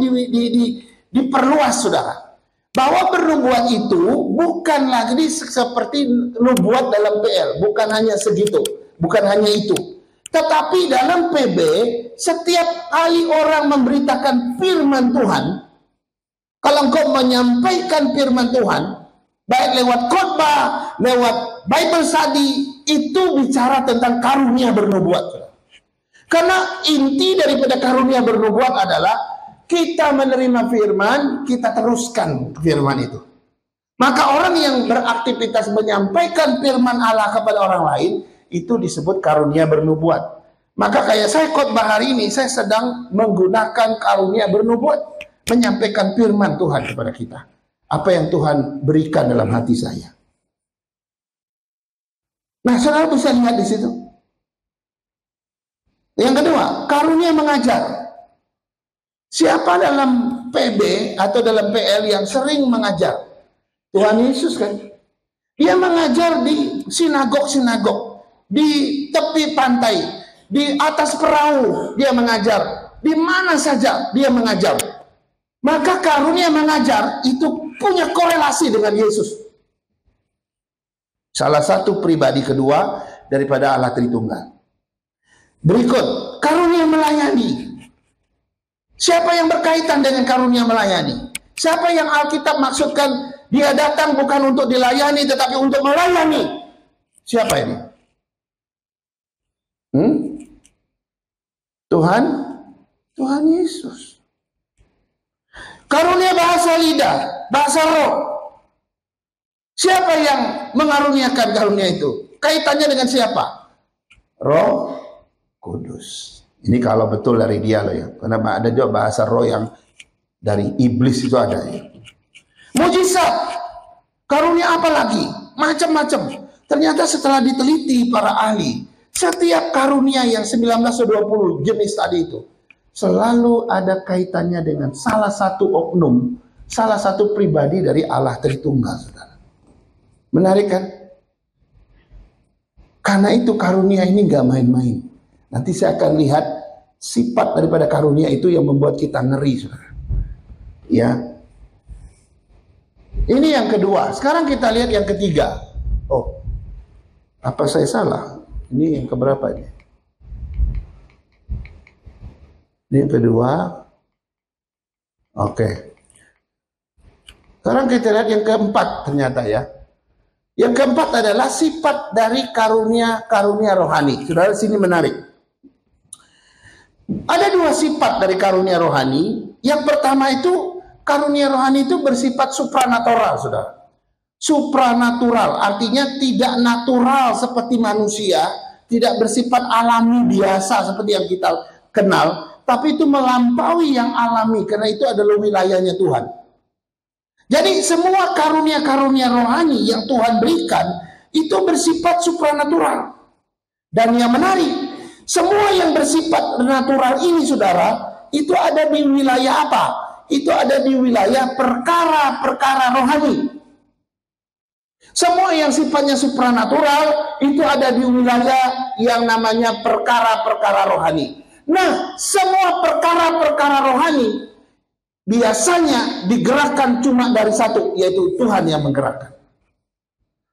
diperluas, saudara. Bahwa bernubuat itu bukan lagi seperti nubuat dalam PL, bukan hanya segitu, bukan hanya itu. Tetapi dalam PB, setiap kali orang memberitakan firman Tuhan, kalau engkau menyampaikan firman Tuhan, baik lewat khotbah, lewat Bible study, itu bicara tentang karunia bernubuat. Karena inti daripada karunia bernubuat adalah kita menerima firman, kita teruskan firman itu. Maka orang yang beraktivitas menyampaikan firman Allah kepada orang lain, itu disebut karunia bernubuat. Maka kayak saya khotbah hari ini, saya sedang menggunakan karunia bernubuat, menyampaikan firman Tuhan kepada kita. Apa yang Tuhan berikan dalam hati saya. Nah, saudara bisa lihat di situ. Yang kedua, karunia mengajar. Siapa dalam PB atau dalam PL yang sering mengajar? Tuhan Yesus kan. Dia mengajar di sinagog-sinagog, di tepi pantai, di atas perahu dia mengajar, di mana saja dia mengajar. Maka karunia mengajar itu punya korelasi dengan Yesus. Salah satu pribadi kedua daripada Allah Tritunggal. Berikut, karunia melayani. Siapa yang berkaitan dengan karunia melayani? Siapa yang Alkitab maksudkan dia datang bukan untuk dilayani tetapi untuk melayani? Siapa ini? Tuhan Yesus. Karunia bahasa lidah, bahasa roh. Siapa yang mengaruniakan karunia itu? Kaitannya dengan siapa? Roh Kudus. Ini kalau betul dari dia loh ya. Karena ada juga bahasa roh yang dari iblis itu ada ya. Mujizat. Karunia apa lagi? Macam-macam. Ternyata setelah diteliti para ahli, setiap karunia yang 19-20 jenis tadi itu selalu ada kaitannya dengan salah satu oknum, salah satu pribadi dari Allah Tritunggal, saudara. Menarik kan? Karena itu karunia ini gak main-main. Nanti saya akan lihat sifat daripada karunia itu yang membuat kita ngeri, saudara. Ya. Ini yang kedua. Sekarang kita lihat yang ketiga. Oh, apa saya salah? Ini yang keberapa ini? Ini yang kedua. Oke. Sekarang kita lihat yang keempat ternyata ya. Yang keempat adalah sifat dari karunia-karunia rohani. Saudara, sini menarik. Ada dua sifat dari karunia rohani. Yang pertama itu, karunia rohani itu bersifat supranatural, saudara. Supranatural artinya tidak natural seperti manusia, tidak bersifat alami biasa seperti yang kita kenal, tapi itu melampaui yang alami, karena itu adalah wilayahnya Tuhan. Jadi semua karunia-karunia rohani yang Tuhan berikan itu bersifat supranatural. Dan yang menarik, semua yang bersifat natural ini, saudara, itu ada di wilayah apa? Itu ada di wilayah perkara-perkara rohani. Semua yang sifatnya supranatural itu ada di wilayah yang namanya perkara-perkara rohani. Nah, semua perkara-perkara rohani biasanya digerakkan cuma dari satu, yaitu Tuhan yang menggerakkan.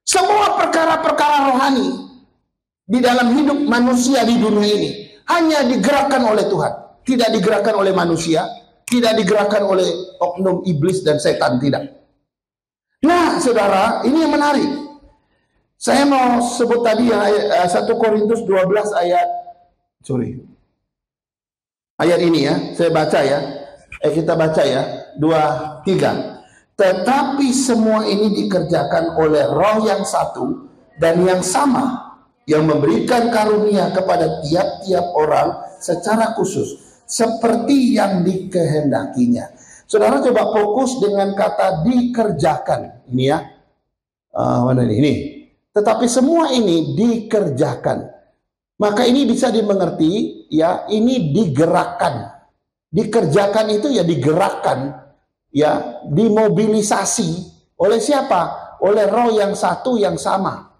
Semua perkara-perkara rohani di dalam hidup manusia di dunia ini hanya digerakkan oleh Tuhan, tidak digerakkan oleh manusia, tidak digerakkan oleh oknum iblis dan setan, tidak. Nah, saudara, ini yang menarik. Saya mau sebut tadi yang 1 Korintus 12 ayat ini ya, saya baca ya. Kita baca ya, 2-3. Tetapi semua ini dikerjakan oleh Roh yang satu dan yang sama, yang memberikan karunia kepada tiap-tiap orang secara khusus, seperti yang dikehendakinya. Saudara coba fokus dengan kata dikerjakan. Ini ya. Mana ini? Tetapi semua ini dikerjakan. Maka ini bisa dimengerti ya, ini digerakkan. Dikerjakan itu ya digerakkan, ya, dimobilisasi oleh siapa? Oleh Roh yang satu yang sama.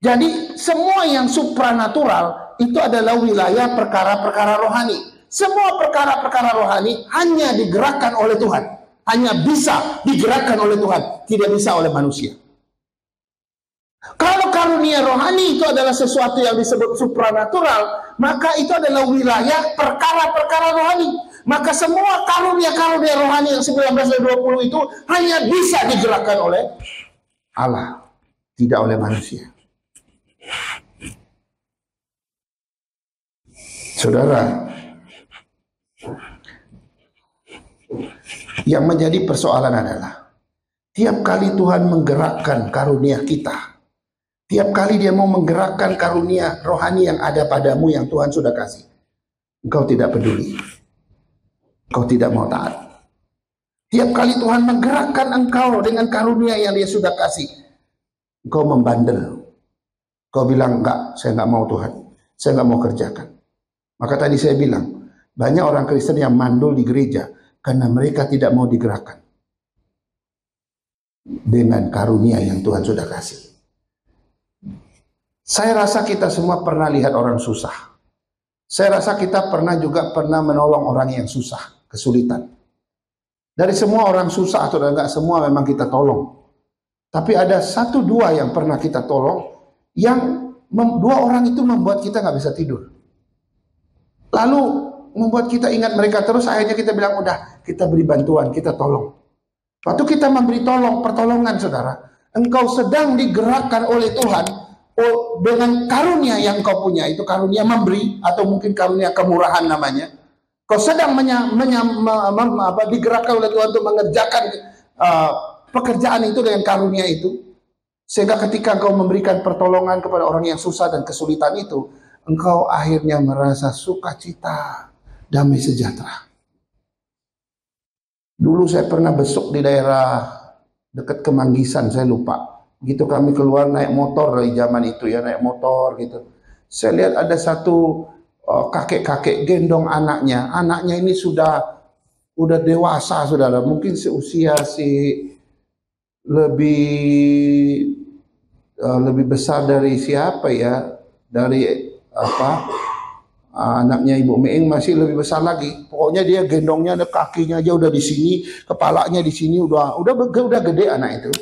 Jadi semua yang supranatural itu adalah wilayah perkara-perkara rohani. Semua perkara-perkara rohani hanya digerakkan oleh Tuhan. Hanya bisa digerakkan oleh Tuhan, tidak bisa oleh manusia. Kalau karunia rohani itu adalah sesuatu yang disebut supranatural, maka itu adalah wilayah perkara-perkara rohani. Maka semua karunia-karunia rohani yang 19 dan 20 itu hanya bisa digerakkan oleh Allah, tidak oleh manusia. Saudara, yang menjadi persoalan adalah tiap kali Tuhan menggerakkan karunia kita, tiap kali Dia mau menggerakkan karunia rohani yang ada padamu yang Tuhan sudah kasih, engkau tidak peduli, engkau tidak mau taat. Tiap kali Tuhan menggerakkan engkau dengan karunia yang Dia sudah kasih, engkau membandel, engkau bilang enggak, saya enggak mau Tuhan, saya enggak mau kerjakan. Maka tadi saya bilang, banyak orang Kristen yang mandul di gereja karena mereka tidak mau digerakkan dengan karunia yang Tuhan sudah kasih. Saya rasa kita semua pernah lihat orang susah. Saya rasa kita pernah menolong orang yang susah, kesulitan. Dari semua orang susah atau enggak semua memang kita tolong. Tapi ada 1-2 yang pernah kita tolong, yang 2 orang itu membuat kita nggak bisa tidur. Lalu membuat kita ingat mereka terus, akhirnya kita bilang udah, kita beri bantuan, kita tolong. Waktu kita memberi pertolongan, saudara, engkau sedang digerakkan oleh Tuhan dengan karunia yang kau punya, itu karunia memberi atau mungkin karunia kemurahan namanya. Kau sedang digerakkan oleh Tuhan untuk mengerjakan pekerjaan itu dengan karunia itu, sehingga ketika engkau memberikan pertolongan kepada orang yang susah dan kesulitan itu, engkau akhirnya merasa sukacita, damai sejahtera. Dulu saya pernah besuk di daerah dekat Kemanggisan, saya lupa. Gitu kami keluar naik motor dari zaman itu ya, naik motor gitu. Saya lihat ada satu kakek-kakek gendong anaknya. Anaknya ini sudah dewasa, saudara. Mungkin seusia lebih besar dari siapa ya? Dari anaknya Ibu Meeng masih lebih besar lagi. Pokoknya dia gendongnya, ada kakinya aja udah di sini, kepalanya di sini, udah gede anak itu.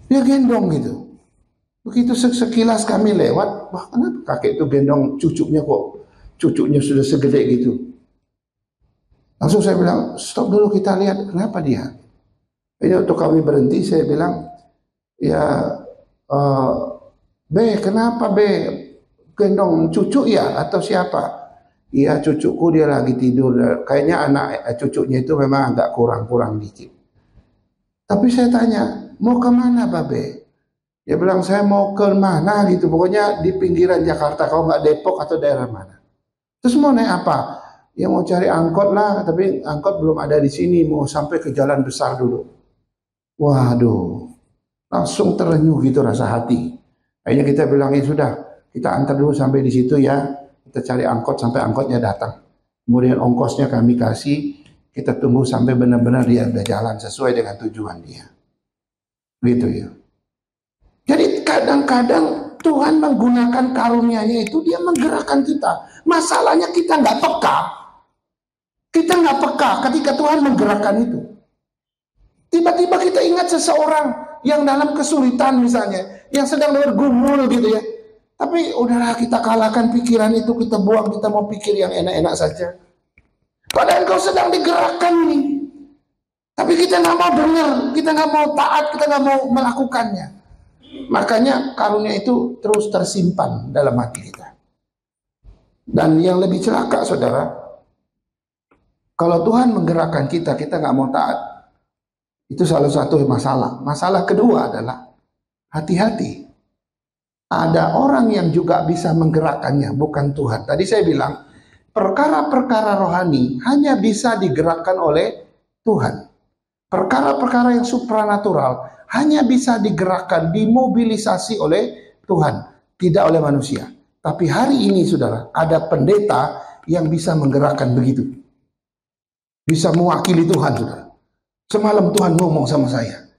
Dia gendong gitu. Begitu sekilas kami lewat, wah kenapa kakek itu gendong cucunya kok? Cucunya sudah segede gitu. Langsung saya bilang, stop dulu kita lihat kenapa dia. Ini untuk kami berhenti, saya bilang, Ya, eh, Be, kenapa Be? Gendong cucu ya atau siapa? Iya, cucuku dia lagi tidur. Kayaknya anak cucunya itu memang agak kurang-kurang dikit. Tapi saya tanya, mau kemana Babe? Dia bilang saya mau ke mana gitu. Pokoknya di pinggiran Jakarta. Kalau nggak Depok atau daerah mana. Terus mau naik apa? Ya mau cari angkot lah. Tapi angkot belum ada di sini. Mau sampai ke jalan besar dulu. Waduh. Langsung terenyuh gitu rasa hati. Akhirnya kita bilang, ya sudah. Kita antar dulu sampai di situ ya. Kita cari angkot sampai angkotnya datang. Kemudian ongkosnya kami kasih. Kita tunggu sampai benar-benar dia udah jalan sesuai dengan tujuan dia. Gitu ya. Jadi kadang-kadang Tuhan menggunakan karunia-Nya itu dia menggerakkan kita. Masalahnya kita nggak peka. Kita nggak peka ketika Tuhan menggerakkan itu. Tiba-tiba kita ingat seseorang yang dalam kesulitan misalnya, yang sedang bergumul gitu ya. Tapi udahlah kita kalahkan pikiran itu, kita buang, kita mau pikir yang enak-enak saja. Padahal kau sedang digerakkan nih. Tapi kita nggak mau dengar, kita nggak mau taat, kita nggak mau melakukannya. Makanya karunia itu terus tersimpan dalam hati kita. Dan yang lebih celaka saudara, kalau Tuhan menggerakkan kita, kita nggak mau taat. Itu salah satu masalah. Masalah kedua adalah hati-hati. Ada orang yang juga bisa menggerakkannya, bukan Tuhan. Tadi saya bilang, perkara-perkara rohani hanya bisa digerakkan oleh Tuhan. Perkara-perkara yang supranatural hanya bisa digerakkan, dimobilisasi oleh Tuhan, tidak oleh manusia. Tapi hari ini saudara, ada pendeta yang bisa menggerakkan begitu. Bisa mewakili Tuhan saudara. Semalam Tuhan ngomong sama saya,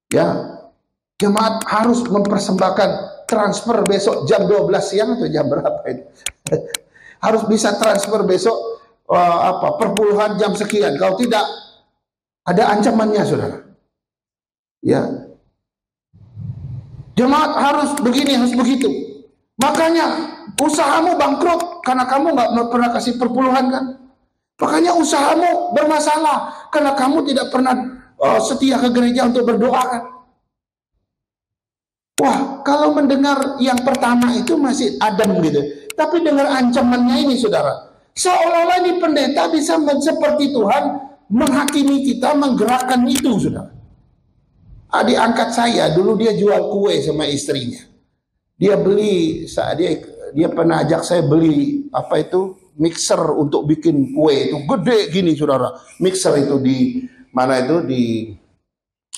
ya, jemaat harus mempersembahkan transfer besok jam 12 siang atau jam berapa itu? Harus bisa transfer besok perpuluhan jam sekian. Kalau tidak, ada ancamannya saudara. Ya, jemaat harus begini, harus begitu. Makanya usahamu bangkrut karena kamu nggak pernah kasih perpuluhan kan. Makanya usahamu bermasalah karena kamu tidak pernah setia ke gereja untuk berdoa kan. Wah, kalau mendengar yang pertama itu masih adem gitu. Tapi dengar ancamannya ini saudara. Seolah-olah ini pendeta bisa seperti Tuhan menghakimi kita, menggerakkan itu saudara. Adik angkat saya dulu dia jual kue sama istrinya. Dia beli, dia pernah ajak saya beli apa itu mixer untuk bikin kue itu gede gini saudara. Mixer itu di mana itu di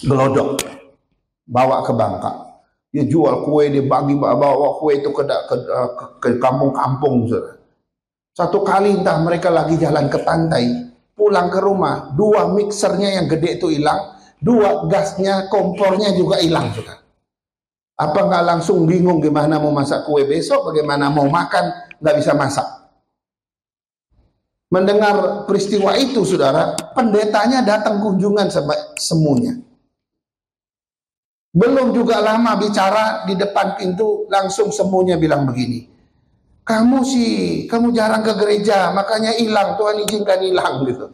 Gelodok, bawa ke Bangka. Dia jual kue, dia bagi bawa kue itu ke kampung-kampung saudara. Satu kali entah mereka lagi jalan ke pantai, pulang ke rumah, 2 mixernya yang gede itu hilang. 2 gasnya, kompornya juga hilang saudara. Apa nggak langsung bingung gimana mau masak kue besok, bagaimana mau makan, nggak bisa masak. Mendengar peristiwa itu saudara, pendetanya datang kunjungan sama semuanya. Belum juga lama bicara di depan pintu, langsung semuanya bilang begini, kamu jarang ke gereja, makanya hilang, Tuhan izinkan hilang gitu.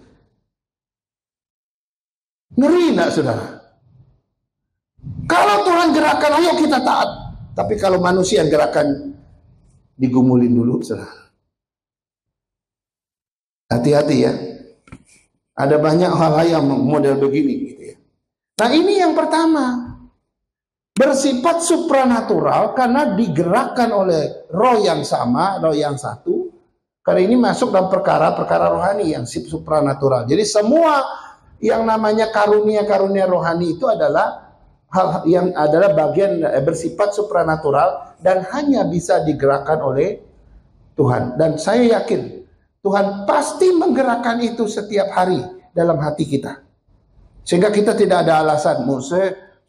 Ngeri enggak saudara? Kalau Tuhan gerakan, ayo kita taat. Tapi kalau manusia gerakan, digumulin dulu saudara. Hati-hati ya. Ada banyak hal yang model begini gitu ya. Nah ini yang pertama. Bersifat supranatural karena digerakkan oleh roh yang sama, roh yang satu. Karena ini masuk dalam perkara-perkara rohani yang supranatural. Jadi semua yang namanya karunia-karunia rohani itu adalah hal yang adalah bagian bersifat supranatural dan hanya bisa digerakkan oleh Tuhan. Dan saya yakin Tuhan pasti menggerakkan itu setiap hari dalam hati kita. Sehingga kita tidak ada alasan,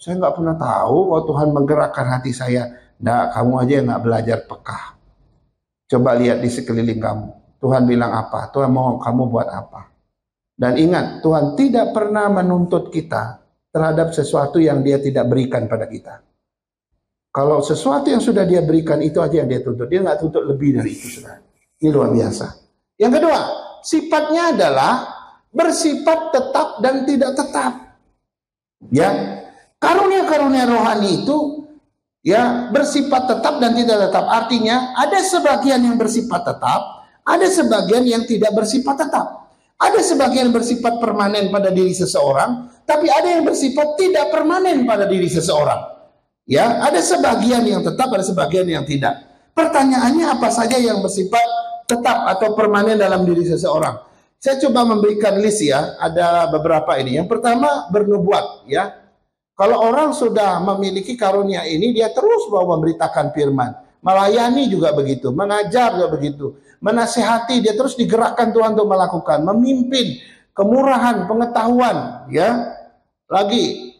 saya nggak pernah tahu kalau Tuhan menggerakkan hati saya. Nah, kamu aja yang nggak belajar peka. Coba lihat di sekeliling kamu. Tuhan bilang apa? Tuhan mau kamu buat apa? Dan ingat, Tuhan tidak pernah menuntut kita terhadap sesuatu yang Dia tidak berikan pada kita. Kalau sesuatu yang sudah Dia berikan, itu aja yang Dia tuntut. Dia nggak tuntut lebih dari itu, saudara. Ini luar biasa. Yang kedua, sifatnya adalah bersifat tetap dan tidak tetap. Ya, Karunia-karunia rohani itu ya bersifat tetap dan tidak tetap. Artinya ada sebagian yang bersifat tetap, ada sebagian yang tidak bersifat tetap. Ada sebagian bersifat permanen pada diri seseorang, tapi ada yang bersifat tidak permanen pada diri seseorang. Ya, ada sebagian yang tetap, ada sebagian yang tidak. Pertanyaannya apa saja yang bersifat tetap atau permanen dalam diri seseorang? Saya coba memberikan list ya, ada beberapa ini. Yang pertama bernubuat ya. Kalau orang sudah memiliki karunia ini, dia terus mau memberitakan firman. Melayani juga begitu, mengajar juga begitu, menasihati, dia terus digerakkan Tuhan untuk melakukan, memimpin, kemurahan, pengetahuan, ya. Lagi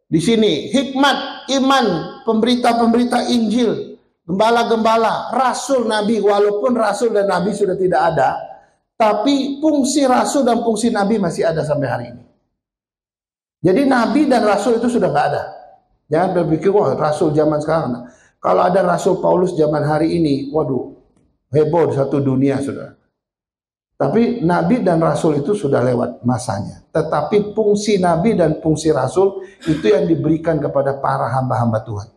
di sini hikmat, iman, pemberita-pemberita Injil, gembala-gembala, rasul, nabi, walaupun rasul dan nabi sudah tidak ada, tapi fungsi rasul dan fungsi nabi masih ada sampai hari ini. Jadi nabi dan rasul itu sudah nggak ada. Jangan berpikir wah rasul zaman sekarang. Kalau ada Rasul Paulus zaman hari ini, waduh, heboh di satu dunia, saudara. Tapi Nabi dan Rasul itu sudah lewat masanya. Tetapi fungsi Nabi dan fungsi Rasul itu yang diberikan kepada para hamba-hamba Tuhan.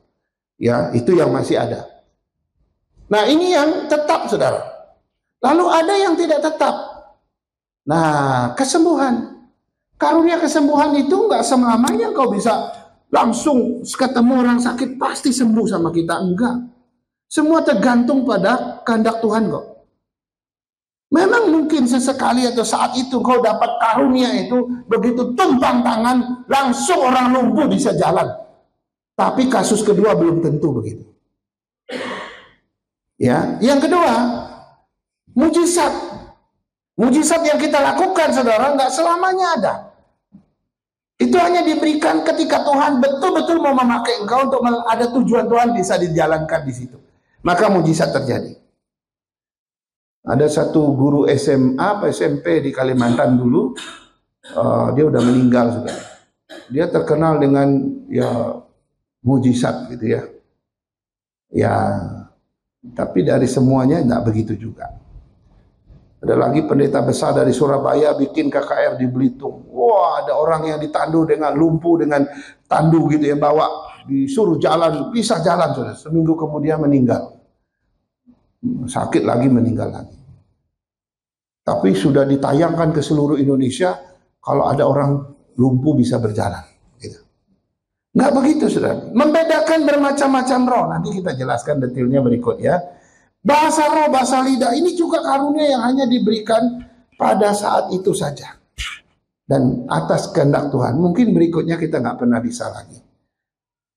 Ya, itu yang masih ada. Nah, ini yang tetap, saudara. Lalu ada yang tidak tetap. Nah, kesembuhan. Karunia kesembuhan itu nggak selamanya kau bisa langsung ketemu orang sakit pasti sembuh sama kita. Enggak. Semua tergantung pada kehendak Tuhan kok. Memang mungkin sesekali atau saat itu kau dapat karunia itu, begitu tumpang tangan langsung orang lumpuh bisa jalan. Tapi kasus kedua belum tentu begitu. Ya, yang kedua, mujizat. Mujizat yang kita lakukan, saudara, nggak selamanya ada. Itu hanya diberikan ketika Tuhan betul-betul mau memakai engkau untuk ada tujuan Tuhan bisa dijalankan di situ. Maka mujizat terjadi. Ada satu guru SMA apa SMP di Kalimantan dulu, dia udah meninggal sudah. Dia terkenal dengan ya mujizat gitu ya. Ya, tapi dari semuanya enggak begitu juga. Ada lagi pendeta besar dari Surabaya bikin KKR di Belitung. Wah, ada orang yang ditandu dengan lumpuh dengan tandu gitu ya, bawa disuruh jalan, bisa jalan sudah. Seminggu kemudian meninggal. Sakit lagi, meninggal lagi. Tapi sudah ditayangkan ke seluruh Indonesia kalau ada orang lumpuh bisa berjalan. Gitu. Nggak begitu, saudara. Membedakan bermacam-macam roh. Nanti kita jelaskan detailnya berikut ya. Bahasa roh, bahasa lidah, ini juga karunia yang hanya diberikan pada saat itu saja. Dan atas kehendak Tuhan. Mungkin berikutnya kita nggak pernah bisa lagi.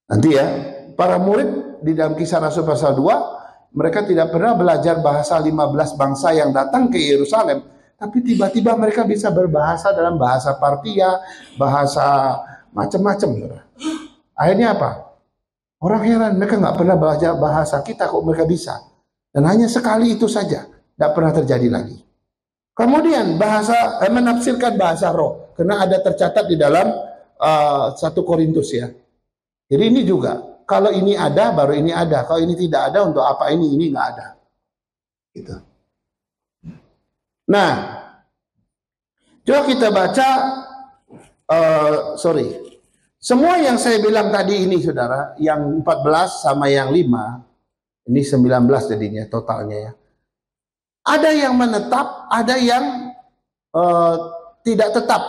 Nanti ya, para murid di dalam Kisah Rasul pasal 2, mereka tidak pernah belajar bahasa 15 bangsa yang datang ke Yerusalem. Tapi tiba-tiba mereka bisa berbahasa dalam bahasa Partia, bahasa macam-macam. Akhirnya apa? Orang heran, mereka nggak pernah belajar bahasa kita, kok mereka bisa. Dan hanya sekali itu saja, tidak pernah terjadi lagi. Kemudian bahasa menafsirkan bahasa roh, karena ada tercatat di dalam 1 Korintus ya. Jadi ini juga, kalau ini ada, baru ini ada. Kalau ini tidak ada, untuk apa ini nggak ada. Gitu. Nah, coba kita baca, semua yang saya bilang tadi ini, saudara, yang 14 sama yang 5. Ini 19 jadinya totalnya ya. Ada yang menetap, ada yang tidak tetap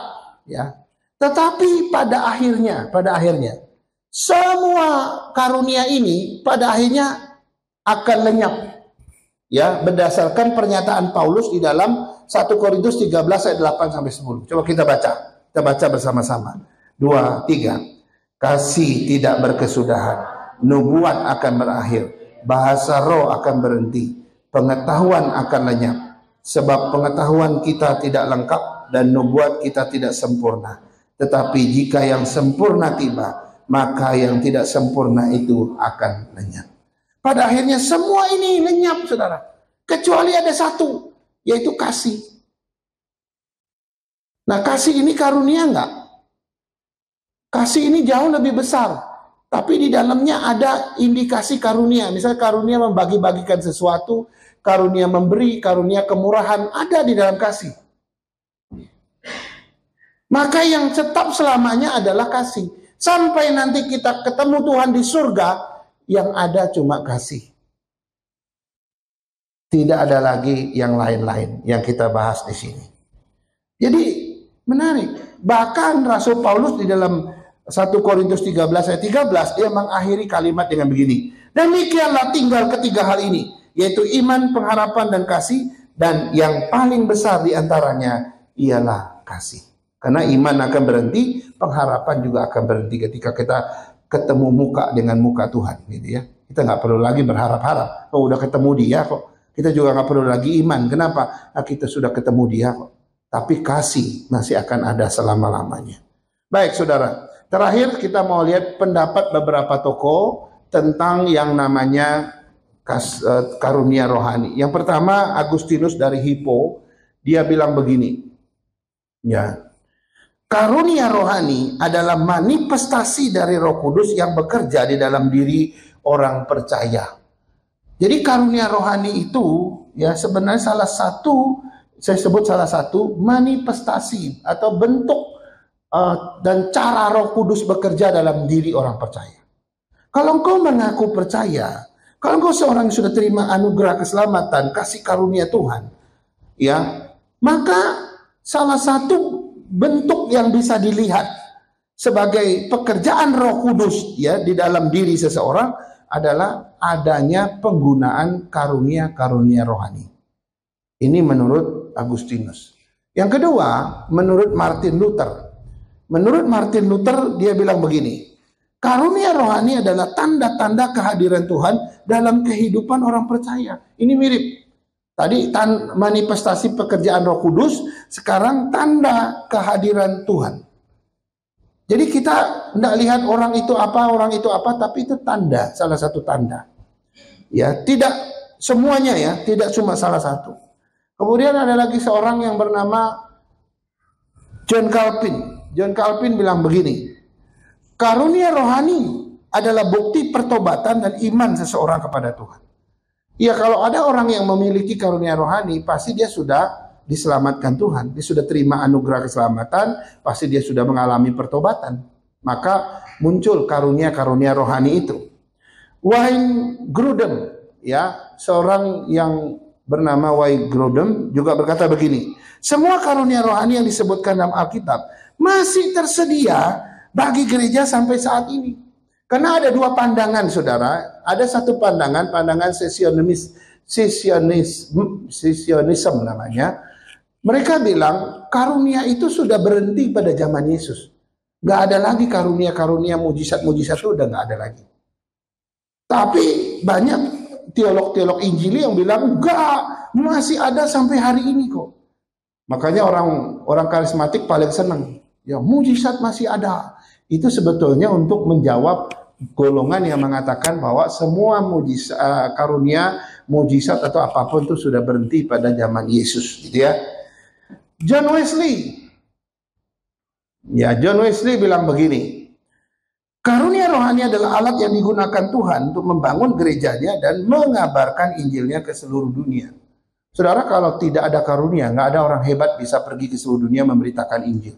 ya. Tetapi pada akhirnya semua karunia ini pada akhirnya akan lenyap. Ya, berdasarkan pernyataan Paulus di dalam 1 Korintus 13 ayat 8 sampai 10. Coba kita baca. Kita baca bersama-sama. 2, 3. Kasih tidak berkesudahan. Nubuat akan berakhir. Bahasa roh akan berhenti, pengetahuan akan lenyap, sebab pengetahuan kita tidak lengkap dan nubuat kita tidak sempurna. Tetapi jika yang sempurna tiba, maka yang tidak sempurna itu akan lenyap. Pada akhirnya semua ini lenyap, saudara, kecuali ada satu, yaitu kasih. Nah, kasih ini karunia enggak? Kasih ini jauh lebih besar. Tapi di dalamnya ada indikasi karunia. Misalnya karunia membagi-bagikan sesuatu, karunia memberi, karunia kemurahan, ada di dalam kasih. Maka yang tetap selamanya adalah kasih. Sampai nanti kita ketemu Tuhan di surga, yang ada cuma kasih. Tidak ada lagi yang lain-lain yang kita bahas di sini. Jadi menarik. Bahkan Rasul Paulus di dalam 1 Korintus 13 ayat 13 dia mengakhiri kalimat dengan begini. Demikianlah tinggal ketiga hal ini, yaitu iman, pengharapan, dan kasih. Dan yang paling besar di antaranya ialah kasih. Karena iman akan berhenti, pengharapan juga akan berhenti ketika kita ketemu muka dengan muka Tuhan, gitu ya. Kita nggak perlu lagi berharap-harap. Oh, udah ketemu Dia kok. Kita juga nggak perlu lagi iman. Kenapa? Nah, kita sudah ketemu Dia kok. Tapi kasih masih akan ada selama-lamanya. Baik, saudara. Terakhir kita mau lihat pendapat beberapa tokoh tentang yang namanya karunia rohani. Yang pertama, Agustinus dari Hippo. Dia bilang begini. Ya. Karunia rohani adalah manifestasi dari Roh Kudus yang bekerja di dalam diri orang percaya. Jadi karunia rohani itu ya sebenarnya saya sebut salah satu manifestasi atau bentuk dan cara Roh Kudus bekerja dalam diri orang percaya. Kalau engkau mengaku percaya, kalau engkau seorang yang sudah terima anugerah keselamatan, kasih karunia Tuhan, ya, maka salah satu bentuk yang bisa dilihat sebagai pekerjaan Roh Kudus ya di dalam diri seseorang adalah adanya penggunaan karunia-karunia rohani. Ini menurut Agustinus. Yang kedua, menurut Martin Luther. Menurut Martin Luther dia bilang begini, karunia rohani adalah tanda-tanda kehadiran Tuhan dalam kehidupan orang percaya. Ini mirip. Tadi manifestasi pekerjaan Roh Kudus, sekarang tanda kehadiran Tuhan. Jadi kita tidak lihat orang itu apa, tapi itu tanda, salah satu tanda. Ya, tidak semuanya ya, tidak cuma salah satu. Kemudian ada lagi seorang yang bernama John Calvin. John Calvin bilang begini, karunia rohani adalah bukti pertobatan dan iman seseorang kepada Tuhan. Ya, kalau ada orang yang memiliki karunia rohani, pasti dia sudah diselamatkan Tuhan. Dia sudah terima anugerah keselamatan, pasti dia sudah mengalami pertobatan. Maka muncul karunia-karunia rohani itu. Wayne Grudem, ya, seorang yang bernama Wayne Grudem juga berkata begini, semua karunia rohani yang disebutkan dalam Alkitab masih tersedia bagi gereja sampai saat ini. Karena ada dua pandangan, saudara. Ada satu pandangan sesionism namanya. Mereka bilang karunia itu sudah berhenti pada zaman Yesus. Nggak ada lagi karunia-karunia mujizat-mujizat itu udah nggak ada lagi. Tapi banyak teolog-teolog Injili yang bilang enggak, masih ada sampai hari ini kok. Makanya orang karismatik paling senang. Ya, mujizat masih ada. Itu sebetulnya untuk menjawab golongan yang mengatakan bahwa semua karunia, mujizat atau apapun itu sudah berhenti pada zaman Yesus, gitu ya. John Wesley bilang begini, karunia rohani adalah alat yang digunakan Tuhan untuk membangun gerejanya dan mengabarkan Injilnya ke seluruh dunia. Saudara, kalau tidak ada karunia, nggak ada orang hebat bisa pergi ke seluruh dunia memberitakan Injil.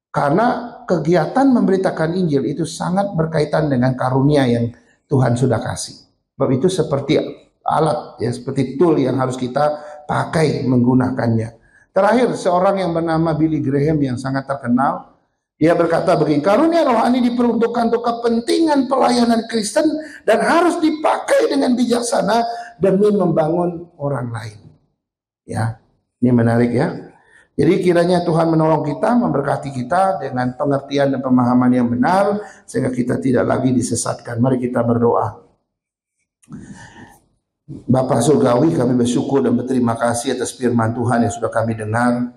Karena kegiatan memberitakan Injil itu sangat berkaitan dengan karunia yang Tuhan sudah kasih. Sebab itu seperti alat, ya, seperti tool yang harus kita pakai menggunakannya. Terakhir, seorang yang bernama Billy Graham yang sangat terkenal, dia berkata begini, karunia rohani diperuntukkan untuk kepentingan pelayanan Kristen dan harus dipakai dengan bijaksana demi membangun orang lain. Ya, ini menarik ya. Jadi kiranya Tuhan menolong kita, memberkati kita dengan pengertian dan pemahaman yang benar, sehingga kita tidak lagi disesatkan. Mari kita berdoa. Bapa Surgawi, kami bersyukur dan berterima kasih atas firman Tuhan yang sudah kami dengar.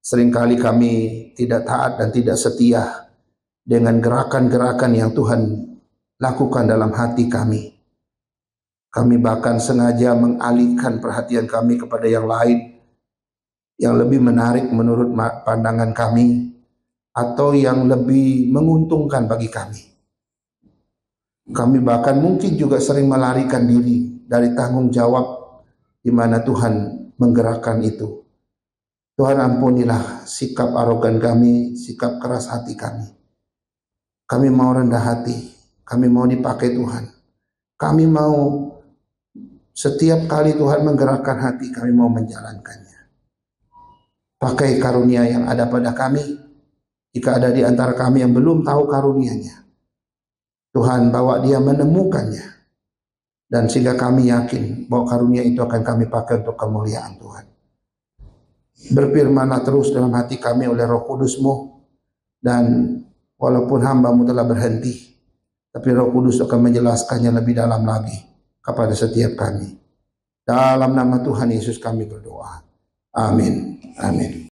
Seringkali kami tidak taat dan tidak setia dengan gerakan-gerakan yang Tuhan lakukan dalam hati kami. Kami bahkan sengaja mengalihkan perhatian kami kepada yang lain, yang lebih menarik menurut pandangan kami, atau yang lebih menguntungkan bagi kami. Kami bahkan mungkin juga sering melarikan diri dari tanggung jawab di mana Tuhan menggerakkan itu. Tuhan, ampunilah sikap arogan kami, sikap keras hati kami. Kami mau rendah hati, kami mau dipakai Tuhan. Kami mau setiap kali Tuhan menggerakkan hati, kami mau menjalankannya. Pakai karunia yang ada pada kami. Jika ada di antara kami yang belum tahu karunia-Nya, Tuhan bawa dia menemukannya. Dan sehingga kami yakin bahwa karunia itu akan kami pakai untuk kemuliaan Tuhan. Berfirmanlah terus dalam hati kami oleh Roh Kudus-Mu. Dan walaupun hamba-Mu telah berhenti, tapi Roh Kudus akan menjelaskannya lebih dalam lagi kepada setiap kami. Dalam nama Tuhan Yesus kami berdoa. Amin. Amin.